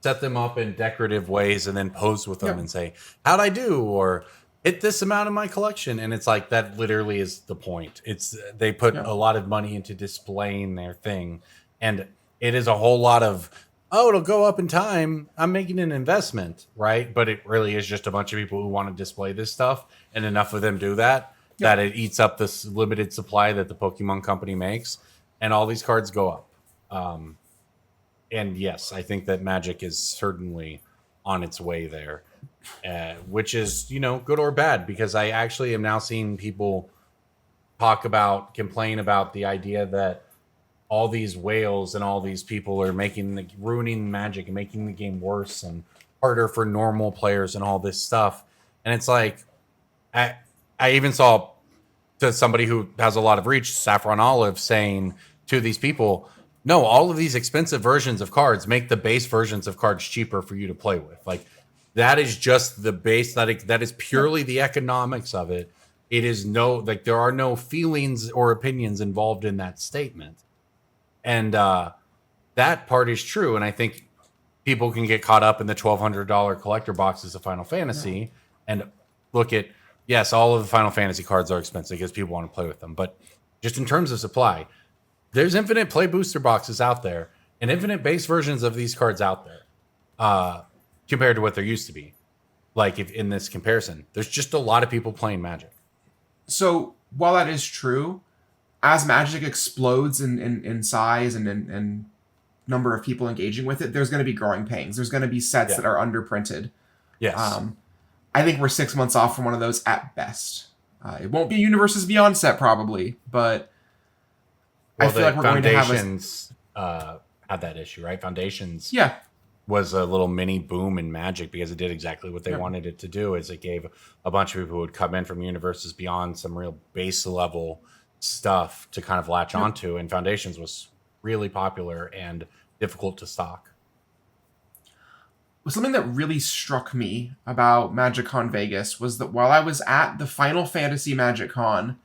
set them up in decorative ways and then pose with them and say, "How'd I do?" or "Hit this amount in my collection." And it's like, that literally is the point. It's they put a lot of money into displaying their thing, and it is a whole lot of, oh, it'll go up in time, I'm making an investment, right? But it really is just a bunch of people who want to display this stuff, and enough of them do that that it eats up this limited supply that the Pokemon company makes, and all these cards go up. And yes, I think that Magic is certainly on its way there, which is, good or bad, because I actually am now seeing people complain about the idea that all these whales and all these people are ruining Magic and making the game worse and harder for normal players and all this stuff. And it's like, I even saw to somebody who has a lot of reach, Saffron Olive, saying to these people, no, all of these expensive versions of cards make the base versions of cards cheaper for you to play with. Like, that is just the base, that is purely the economics of it. It is there are no feelings or opinions involved in that statement. And that part is true. And I think people can get caught up in the $1,200 collector boxes of Final Fantasy and look at, yes, all of the Final Fantasy cards are expensive because people want to play with them. But just in terms of supply, there's infinite play booster boxes out there and infinite base versions of these cards out there compared to what there used to be. Like, if in this comparison, there's just a lot of people playing Magic. So while that is true, as Magic explodes in size and in number of people engaging with it, there's going to be growing pains. There's going to be sets that are underprinted. Yes. I think we're 6 months off from one of those at best. It won't be a Universes Beyond set probably, but I feel like we're going to have Foundations had that issue, right? Foundations Yeah. was a little mini boom in Magic because it did exactly what they wanted it to do. Is it gave a bunch of people who would come in from Universes Beyond some real base level stuff to kind of latch onto, and Foundations was really popular and difficult to stock. Something that really struck me about MagicCon Vegas was that while I was at the Final Fantasy MagicCon,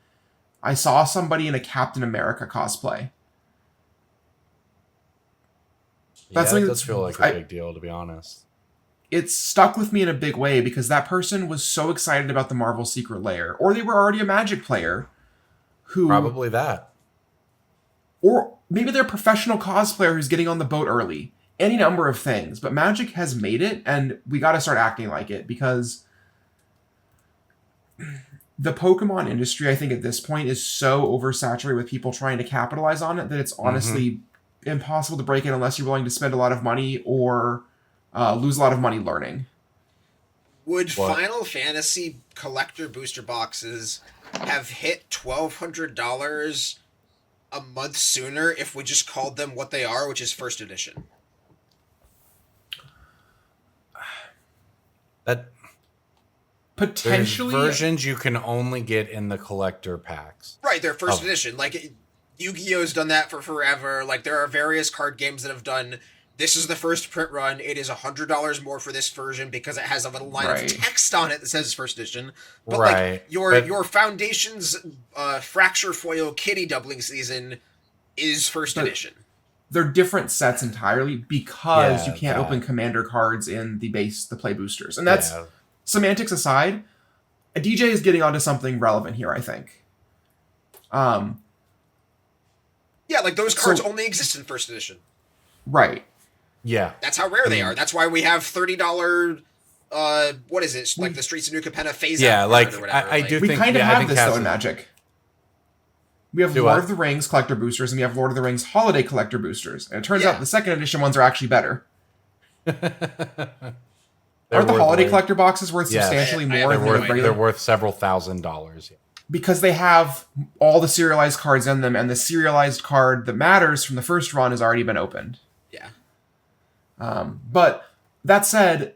I saw somebody in a Captain America cosplay. That does feel like a big deal, to be honest. It stuck with me in a big way because that person was so excited about the Marvel Secret Lair, or they were already a Magic player who... Probably that. Or maybe they're a professional cosplayer who's getting on the boat early. Any number of things. But Magic has made it, and we got to start acting like it, because the Pokemon industry, I think at this point, is so oversaturated with people trying to capitalize on it that it's honestly impossible to break it unless you're willing to spend a lot of money or lose a lot of money learning. Would Final Fantasy collector booster boxes have hit $1,200 a month sooner if we just called them what they are, which is first edition? That potentially versions you can only get in the collector packs. Right, they're first edition. Like, Yu-Gi-Oh's done that for forever. Like, there are various card games that have done, this is the first print run, it is $100 more for this version because it has a little line of text on it that says first edition. But like your Foundation's Fracture Foil Kitty doubling season is first edition. They're different sets entirely because you can't open commander cards in the play boosters. And that's semantics aside, a DJ is getting onto something relevant here, I think. Yeah, like those cards So- only exist in first edition. Right. Yeah. That's how rare they are. That's why we have $30. What is it? Like the Streets of New Capenna phase Yeah, out like card or whatever. I do We think kind of I have think this though Cass in is- Magic. We have Do Lord what? of the Rings collector boosters, and we have Lord of the Rings holiday collector boosters. And it turns Yeah. out the second edition ones are actually better. They're Aren't the worth holiday way- collector boxes worth Yeah. substantially I more have They're than no the worth idea. regular? they're worth several $1,000s. Because they have all the serialized cards in them, and the serialized card that matters from the first run has already been opened. Yeah. But that said,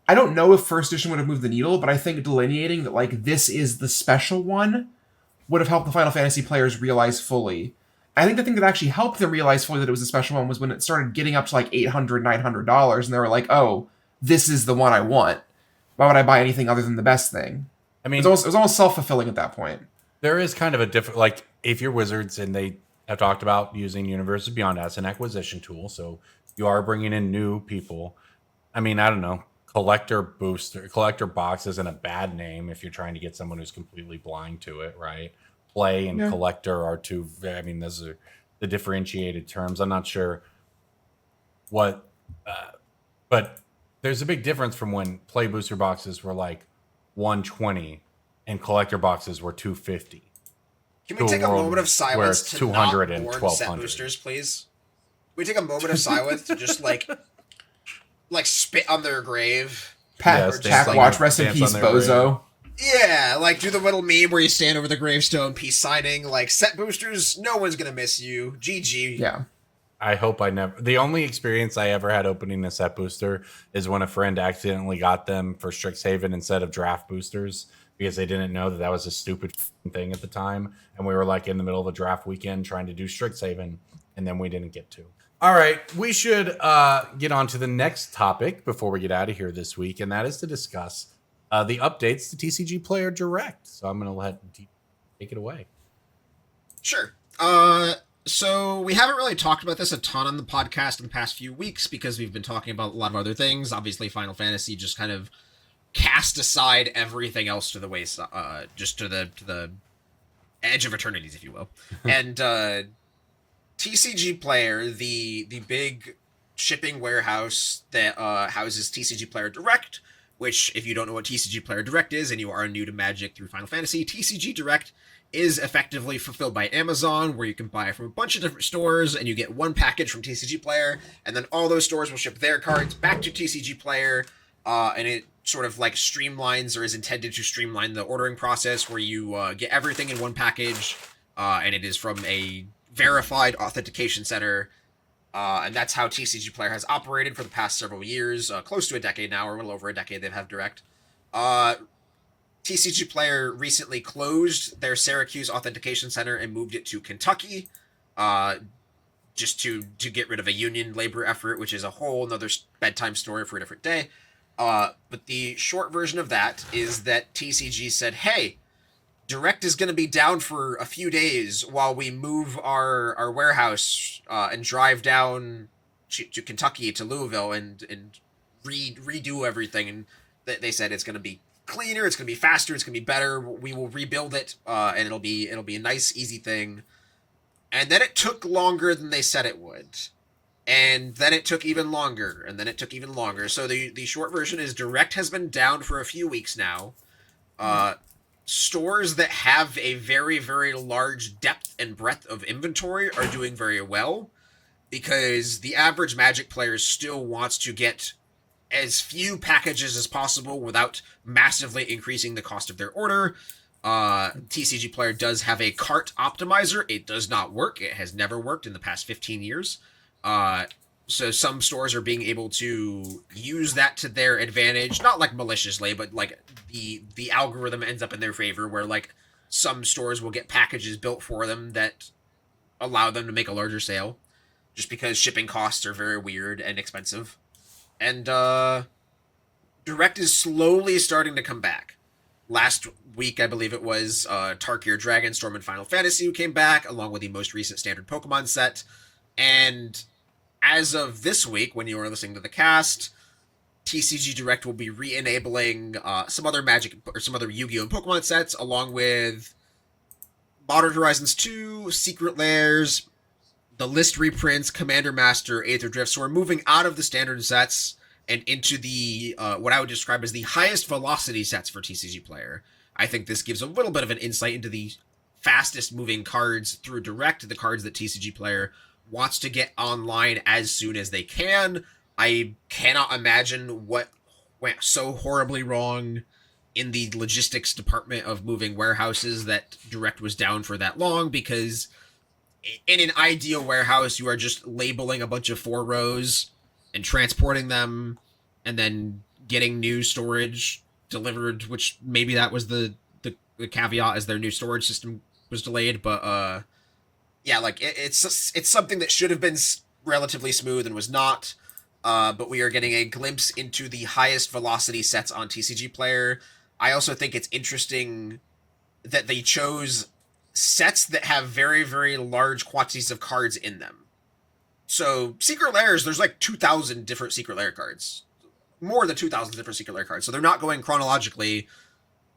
I don't know if first edition would have moved the needle, but I think delineating that like this is the special one would have helped the Final Fantasy players realize fully. I think the thing that actually helped them realize fully that it was a special one was when it started getting up to like $800, $900, and they were like, "Oh, this is the one I want. Why would I buy anything other than the best thing?" I mean, It was almost self-fulfilling at that point. there is kind of a different, like, if you're Wizards and they have talked about using Universes Beyond as an acquisition tool, so you are bringing in new people. I mean, I don't know, collector box isn't a bad name if you're trying to get someone who's completely blind to it, right? Play and Yeah. collector are two. I mean, those are the differentiated terms. I'm not sure what, but there's a big difference from when play booster boxes were like 120 and collector boxes were 250. Can To we a take a world moment of where silence it's to 200 not and warn set 1200. boosters, please? We take a moment of silence to just like spit on their grave. Pat, Yes, Pat dance Watch, on- rest in dance peace, on their bozo. Yeah, like do the little meme where you stand over the gravestone, peace signing. Like set boosters, no one's gonna miss you. GG. Yeah. I hope I never. The only experience I ever had opening a set booster is when a friend accidentally got them for Strixhaven instead of draft boosters because they didn't know that that was a stupid thing at the time. And we were like in the middle of a draft weekend trying to do Strixhaven, and then we didn't get to. All right, we should get on to the next topic before we get out of here this week, and that is to discuss the updates to TCGPlayer Direct. So I'm going to let D take it away. Sure. So we haven't really talked about this a ton on the podcast in the past few weeks because we've been talking about a lot of other things. Obviously, Final Fantasy just kind of cast aside everything else to the wayside, just to the edge of eternities, if you will. And TCGPlayer, the big shipping warehouse that houses TCGPlayer Direct, which, if you don't know what TCGPlayer Direct is and you are new to Magic through Final Fantasy, TCG Direct is effectively fulfilled by Amazon, where you can buy from a bunch of different stores and you get one package from TCGPlayer, and then all those stores will ship their cards back to TCGPlayer, and it sort of like streamlines or is intended to streamline the ordering process where you get everything in one package, and it is from a verified authentication center, and that's how TCGPlayer has operated for the past several years, close to a decade now, or a little over a decade they've had Direct. TCGPlayer recently closed their Syracuse Authentication Center and moved it to Kentucky, just to get rid of a union labor effort, which is a whole another bedtime story for a different day. But the short version of that is that TCG said, hey, Direct is going to be down for a few days while we move our warehouse and drive down to Kentucky, to Louisville, and redo everything. And they said it's going to be cleaner, it's going to be faster, it's going to be better. We will rebuild it, and it'll be a nice, easy thing. And then it took longer than they said it would. And then it took even longer, and then it took even longer. So the short version is Direct has been down for a few weeks now. Stores that have a very, very large depth and breadth of inventory are doing very well, because the average Magic player still wants to get as few packages as possible without massively increasing the cost of their order. TCGPlayer does have a cart optimizer. It does not work. It has never worked in the past 15 years. So some stores are being able to use that to their advantage, not like maliciously, but like the algorithm ends up in their favor, where like some stores will get packages built for them that allow them to make a larger sale, just because shipping costs are very weird and expensive. And Direct is slowly starting to come back. Last week, I believe it was, Tarkir Dragonstorm and Final Fantasy came back, along with the most recent standard Pokemon set. And as of this week, when you are listening to the cast, TCG Direct will be re-enabling some other Magic or some other Yu-Gi-Oh! And Pokemon sets, along with Modern Horizons 2, Secret Lairs, the list reprints, Commander Master, Aether Drift. So we're moving out of the standard sets and into the what I would describe as the highest velocity sets for TCGPlayer. I think this gives a little bit of an insight into the fastest moving cards through Direct, the cards that TCGPlayer wants to get online as soon as they can. I cannot imagine what went so horribly wrong in the logistics department of moving warehouses that Direct was down for that long, because in an ideal warehouse, you are just labeling a bunch of 4 rows and transporting them and then getting new storage delivered, which maybe that was the caveat, as their new storage system was delayed. But yeah, like it's something that should have been relatively smooth and was not. But we are getting a glimpse into the highest velocity sets on TCGPlayer. I also think it's interesting that they chose sets that have very, very large quantities of cards in them. So Secret Lairs, there's like 2,000 different Secret Lair cards. More than 2,000 different Secret Lair cards. So they're not going chronologically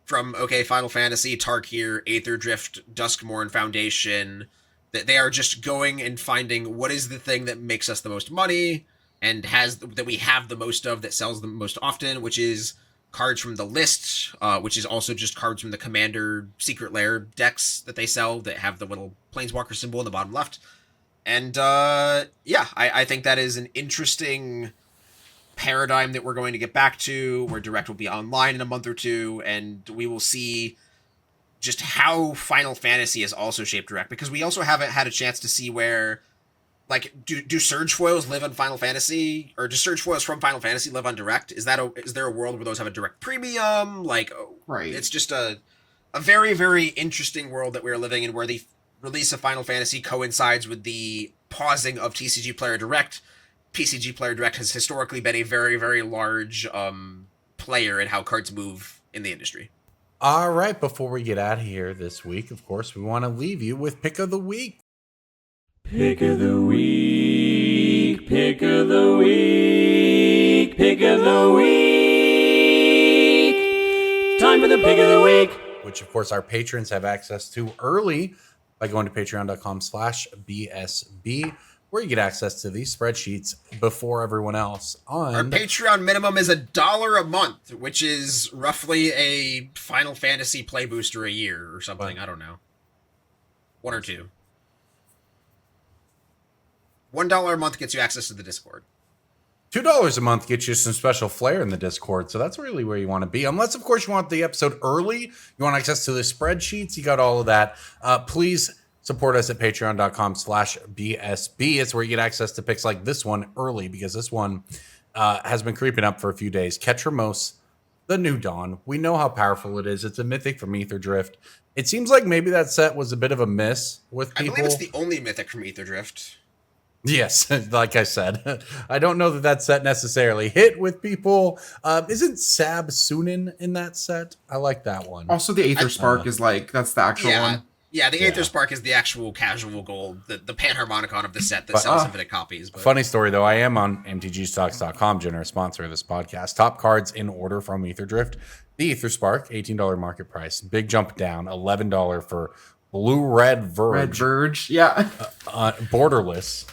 from, okay, Final Fantasy, Tarkir, Aether Drift, Duskmourn Foundation. That they are just going and finding what is the thing that makes us the most money and that we have the most of, that sells the most often, which is cards from the list, which is also just cards from the Commander Secret Lair decks that they sell that have the little Planeswalker symbol in the bottom left. And yeah, I think that is an interesting paradigm that we're going to get back to, where Direct will be online in a month or two, and we will see just how Final Fantasy has also shaped Direct, because we also haven't had a chance to see where, like, do Surge Foils live on Final Fantasy, or do Surge Foils from Final Fantasy live on Direct? Is there a world where those have a Direct Premium? Like, Right. It's just a very, very interesting world that we're living in, where the release of Final Fantasy coincides with the pausing of TCGPlayer Direct. TCGPlayer Direct has historically been a very, very large player in how cards move in the industry. All right, before we get out of here this week, of course, we want to leave you with Pick of the Week. Pick of the week, pick of the week, pick of the week. Time for the pick of the week. Which, of course, our patrons have access to early by going to patreon.com/BSB, where you get access to these spreadsheets before everyone else. Our Patreon minimum is $1 a month, which is roughly a Final Fantasy play booster a year or something. I don't know. 1 or 2. $1 a month gets you access to the Discord. $2 a month gets you some special flair in the Discord, so that's really where you want to be. Unless, of course, you want the episode early, you want access to the spreadsheets, you got all of that. Please support us at patreon.com/BSB. It's where you get access to picks like this one early, because this one has been creeping up for a few days. Ketramos, the New Dawn. We know how powerful it is. It's a mythic from Aether Drift. It seems like maybe that set was a bit of a miss with people. I believe it's the only mythic from Aether Drift. Yes, like I said, I don't know that set necessarily hit with people. Isn't Sab Sunin in that set? I like that one. Also, the Aether Spark is like, that's the actual one. Yeah, the Aether Spark is the actual casual gold, the Panharmonicon of the set that sells infinite copies. But. Funny story, though, I am on MTGstocks.com, generous sponsor of this podcast. Top cards in order from Aether Drift. The Aether Spark, $18 market price. Big jump down, $11 for Blue-Red Verge. Red Verge, yeah. Borderless.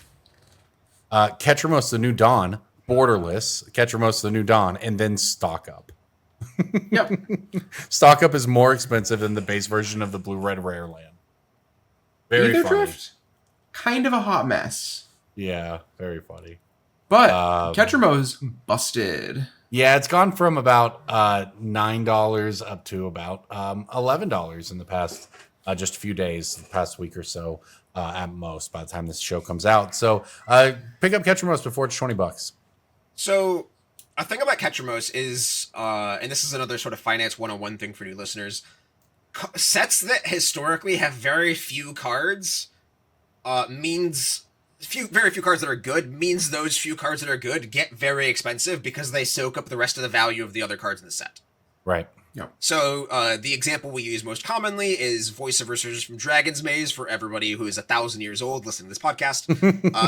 Ketramos the New Dawn, Borderless, Ketramos the New Dawn, and then Stock Up. Yep. Stock Up is more expensive than the base version of the Blue-Red Rare Land. Very Aether funny. Drift, kind of a hot mess. Yeah, very funny. But Ketramos busted. Yeah, it's gone from about $9 up to about $11 in the past just a few days, the past week or so. At most, by the time this show comes out. So pick up Ketramos before it's $20. So a thing about Ketramos is, and this is another sort of finance 101 thing for new listeners, sets that historically have very few cards means very few cards that are good, means those few cards that are good get very expensive because they soak up the rest of the value of the other cards in the set. Right. Yep. So the example we use most commonly is Voice of Resurgence from Dragon's Maze, for everybody who is 1,000 years old listening to this podcast.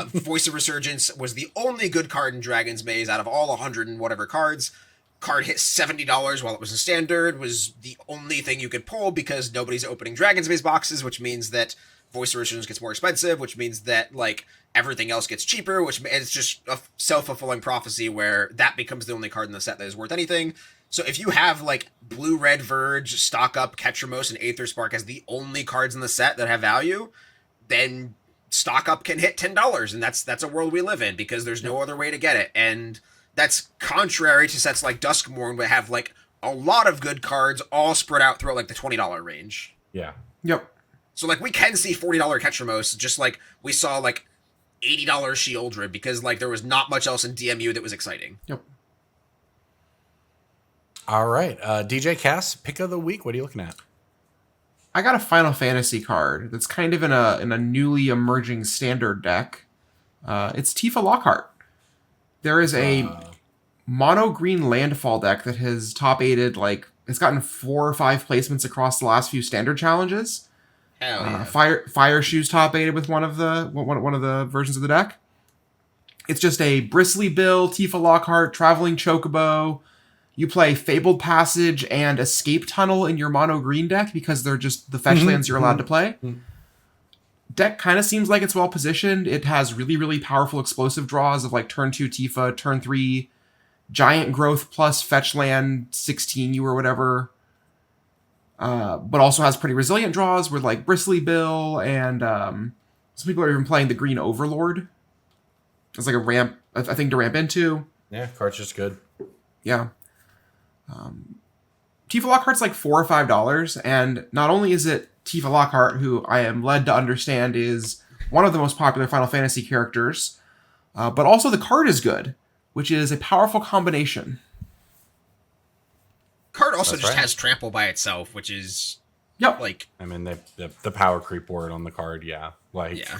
Voice of Resurgence was the only good card in Dragon's Maze out of all 100 and whatever cards. card hit $70 while it was in standard, was the only thing you could pull because nobody's opening Dragon's Maze boxes, which means that Voice Originals gets more expensive, which means that, like, everything else gets cheaper, which it's just a self-fulfilling prophecy where that becomes the only card in the set that is worth anything. So if you have, like, Blue-Red Verge, Stock Up, Ketramos, and Aether Spark as the only cards in the set that have value, then Stock Up can hit $10, and that's a world we live in, because there's no other way to get it. And that's contrary to sets like Duskmourn, that have, like, a lot of good cards all spread out throughout, like, the $20 range. Yeah. Yep. So, like, we can see $40 Ketramos, just like we saw, like, $80 Sheoldred, because, like, there was not much else in DMU that was exciting. Yep. All right. DJ Cass, pick of the week. What are you looking at? I got a Final Fantasy card that's kind of in a newly emerging standard deck. It's Tifa Lockhart. There is a mono green landfall deck that has top aided, like, it's gotten 4 or 5 placements across the last few standard challenges. Hell yeah. Fire Shoes top aided with one of the versions of the deck. It's just a Bristly Bill, Tifa Lockhart, Traveling Chocobo. You play Fabled Passage and Escape Tunnel in your mono green deck because they're just the fetch lands you're allowed to play. Deck kind of seems like it's well positioned. It has really, really powerful explosive draws of, like, turn 2 Tifa, turn 3 Giant Growth plus fetch land 16 or whatever. But also has pretty resilient draws with, like, Bristly Bill, and some people are even playing the Green Overlord. It's like a ramp, a thing to ramp into. Yeah, card's just good. Yeah. Tifa Lockhart's like $4 or $5, and not only is it Tifa Lockhart, who I am led to understand is one of the most popular Final Fantasy characters, but also the card is good, which is a powerful combination. Card also That's just right. has Trample by itself, which is, Yep. like, I mean, the power creep word on the card, yeah. Like, yeah.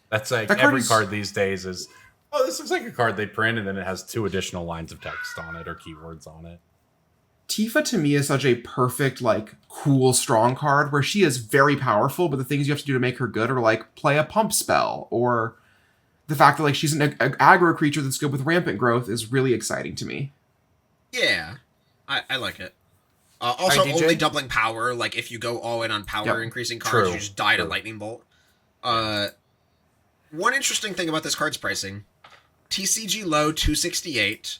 that's like That card every is- card these days is, oh, this looks like a card they print, and then it has 2 additional lines of text on it or keywords on it. Tifa to me is such a perfect, like, cool, strong card where she is very powerful, but the things you have to do to make her good are, like, play a pump spell, or the fact that, like, she's an aggro creature that's good with rampant growth is really exciting to me. Yeah. I like it. Also, Alright, DJ? only doubling power, like, if you go all in on power Yep. increasing cards, True. you just die to True. Lightning Bolt. One interesting thing about this card's pricing, TCG low 268,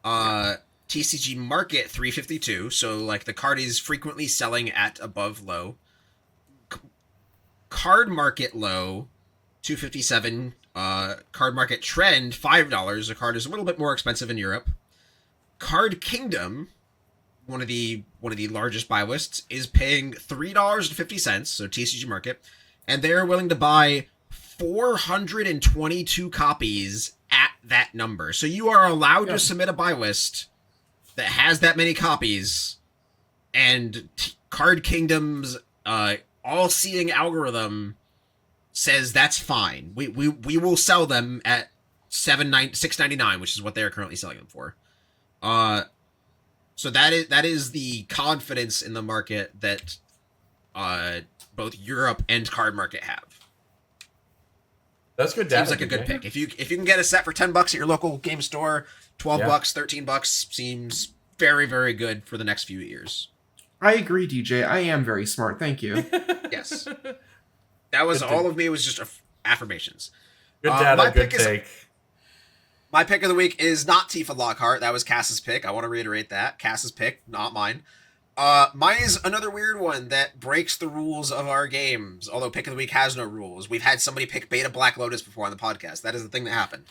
TCG market 352, so, like, the card is frequently selling at above low. Card market low 257, card market trend $5. The card is a little bit more expensive in Europe. Card Kingdom, one of the largest buy lists, is paying $3.50, so TCG market, and they're willing to buy 422 copies at that number. So you are allowed to submit a buy list that has that many copies, and Card Kingdom's all-seeing algorithm says that's fine. We will sell them at $6.99, which is what they are currently selling them for. So that is the confidence in the market that both Europe and card market have. That's good data. Seems like a good DJ. pick. If you can get a set for $10 at your local game store, $12, $13 seems very, very good for the next few years. I agree, DJ. I am very smart. Thank you. Yes. That was all of me was just affirmations. Good my data, good pick is- take. My pick of the week is not Tifa Lockhart. That was Cass's pick. I want to reiterate that. Cass's pick, not mine. Mine is another weird one that breaks the rules of our games, although pick of the week has no rules. We've had somebody pick Beta Black Lotus before on the podcast. That is the thing that happened.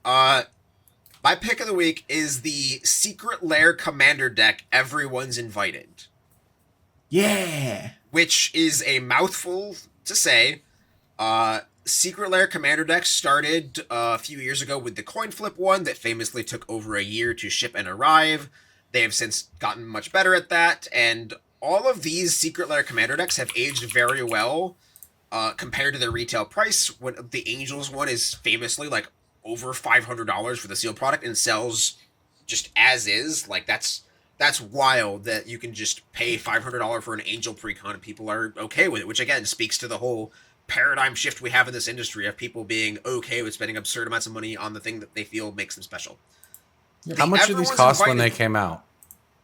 My pick of the week is the Secret Lair Commander deck, Everyone's Invited. Yeah. Which is a mouthful to say. Secret Lair Commander deck started a few years ago with the coin flip one that famously took over a year to ship and arrive. They have since gotten much better at that, and all of these Secret Lair Commander decks have aged very well compared to their retail price. When the Angels one is famously like over $500 for the sealed product and sells just as is. Like that's wild that you can just pay $500 for an Angel precon and people are okay with it, which again speaks to the whole paradigm shift we have in this industry of people being okay with spending absurd amounts of money on the thing that they feel makes them special. How much do these cost when they came out?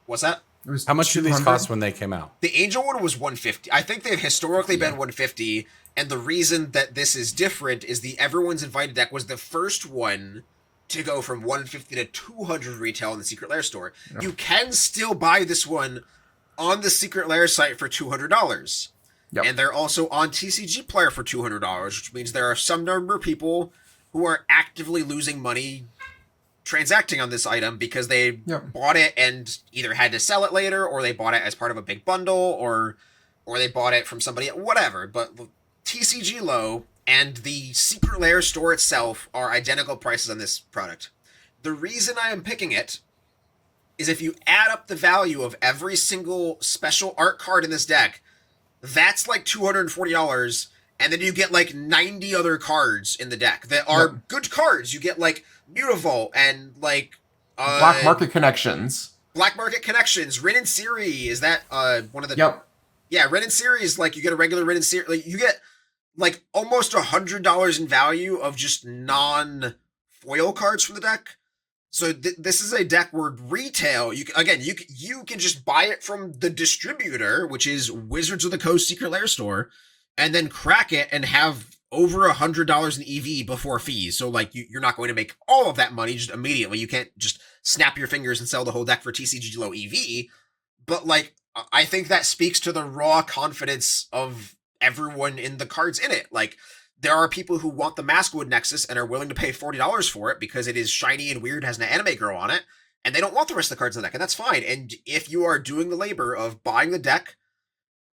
What's that? It was How much do these 200. cost when they came out? The Angel one was 150. I think they've historically been 150, and the reason that this is different is the Everyone's Invited deck was the first one to go from 150 to 200 retail in the Secret Lair store. Yeah. You can still buy this one on the Secret Lair site for $200. Yep. And they're also on TCGPlayer for $200, which means there are some number of people who are actively losing money transacting on this item because they bought it and either had to sell it later, or they bought it as part of a big bundle, or they bought it from somebody, whatever. But TCG Low and the Secret Lair store itself are identical prices on this product. The reason I am picking it is if you add up the value of every single special art card in this deck, that's like $240, and then you get like 90 other cards in the deck that are good cards. You get like Mutavault and like Black Market Connections. Rin and Siri, is that one of the Rin and Siri is like, you get a regular Rin and Siri, like you get like almost $100 in value of just non-foil cards from the deck. So this is a deck where retail, you can just buy it from the distributor, which is Wizards of the Coast Secret Lair store, and then crack it and have over $100 in EV before fees. So like you're not going to make all of that money just immediately. You can't just snap your fingers and sell the whole deck for TCG Low EV. But like, I think that speaks to the raw confidence of everyone in the cards in it. Like, there are people who want the Maskwood Nexus and are willing to pay $40 for it because it is shiny and weird, has an anime girl on it, and they don't want the rest of the cards in the deck, and that's fine. And if you are doing the labor of buying the deck,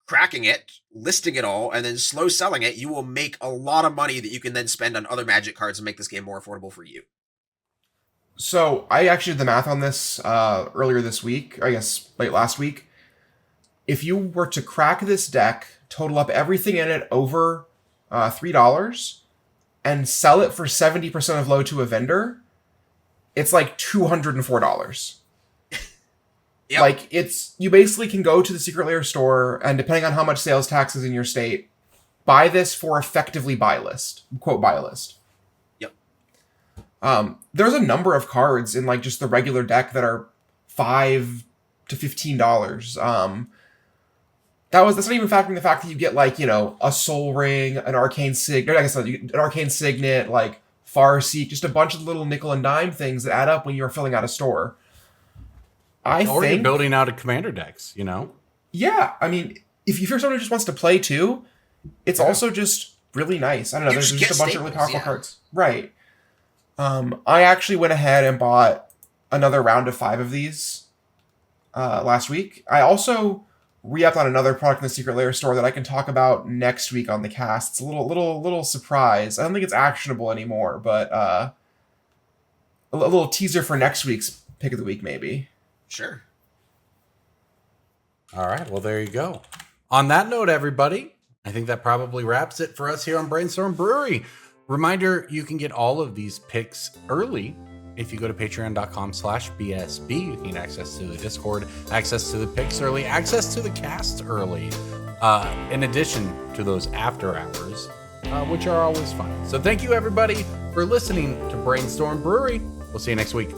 cracking it, listing it all, and then slow selling it, you will make a lot of money that you can then spend on other Magic cards and make this game more affordable for you. So I actually did the math on this earlier this week, I guess late last week. If you were to crack this deck, total up everything in it over $3, and sell it for 70% of low to a vendor, it's like $204. Yep. Like, you basically can go to the Secret Lair store, and depending on how much sales tax is in your state, buy this for effectively buy list, quote buy list. Yep. There's a number of cards in like just the regular deck that are $5 to $15. That's not even factoring the fact that you get like, you know, a Soul Ring, an Arcane Signet, an Arcane Signet, like Farseek, just a bunch of little nickel and dime things that add up when you're filling out a store. Or you're building out a commander decks, you know? Yeah, I mean, if you're someone who just wants to play too, it's also just really nice. I don't know, there's just a bunch of really powerful cards. Right. I actually went ahead and bought another round of 5 of these last week. I also re-upped on another product in the Secret Lair store that I can talk about next week on the cast. It's a little surprise. I don't think it's actionable anymore, but a little teaser for next week's pick of the week, maybe. Sure. All right, well, there you go. On that note, everybody, I think that probably wraps it for us here on Brainstorm Brewery. Reminder, you can get all of these picks early if you go to patreon.com/BSB. You can get access to the Discord, access to the picks early, access to the cast early, in addition to those after hours, which are always fun. So thank you, everybody, for listening to Brainstorm Brewery. We'll see you next week.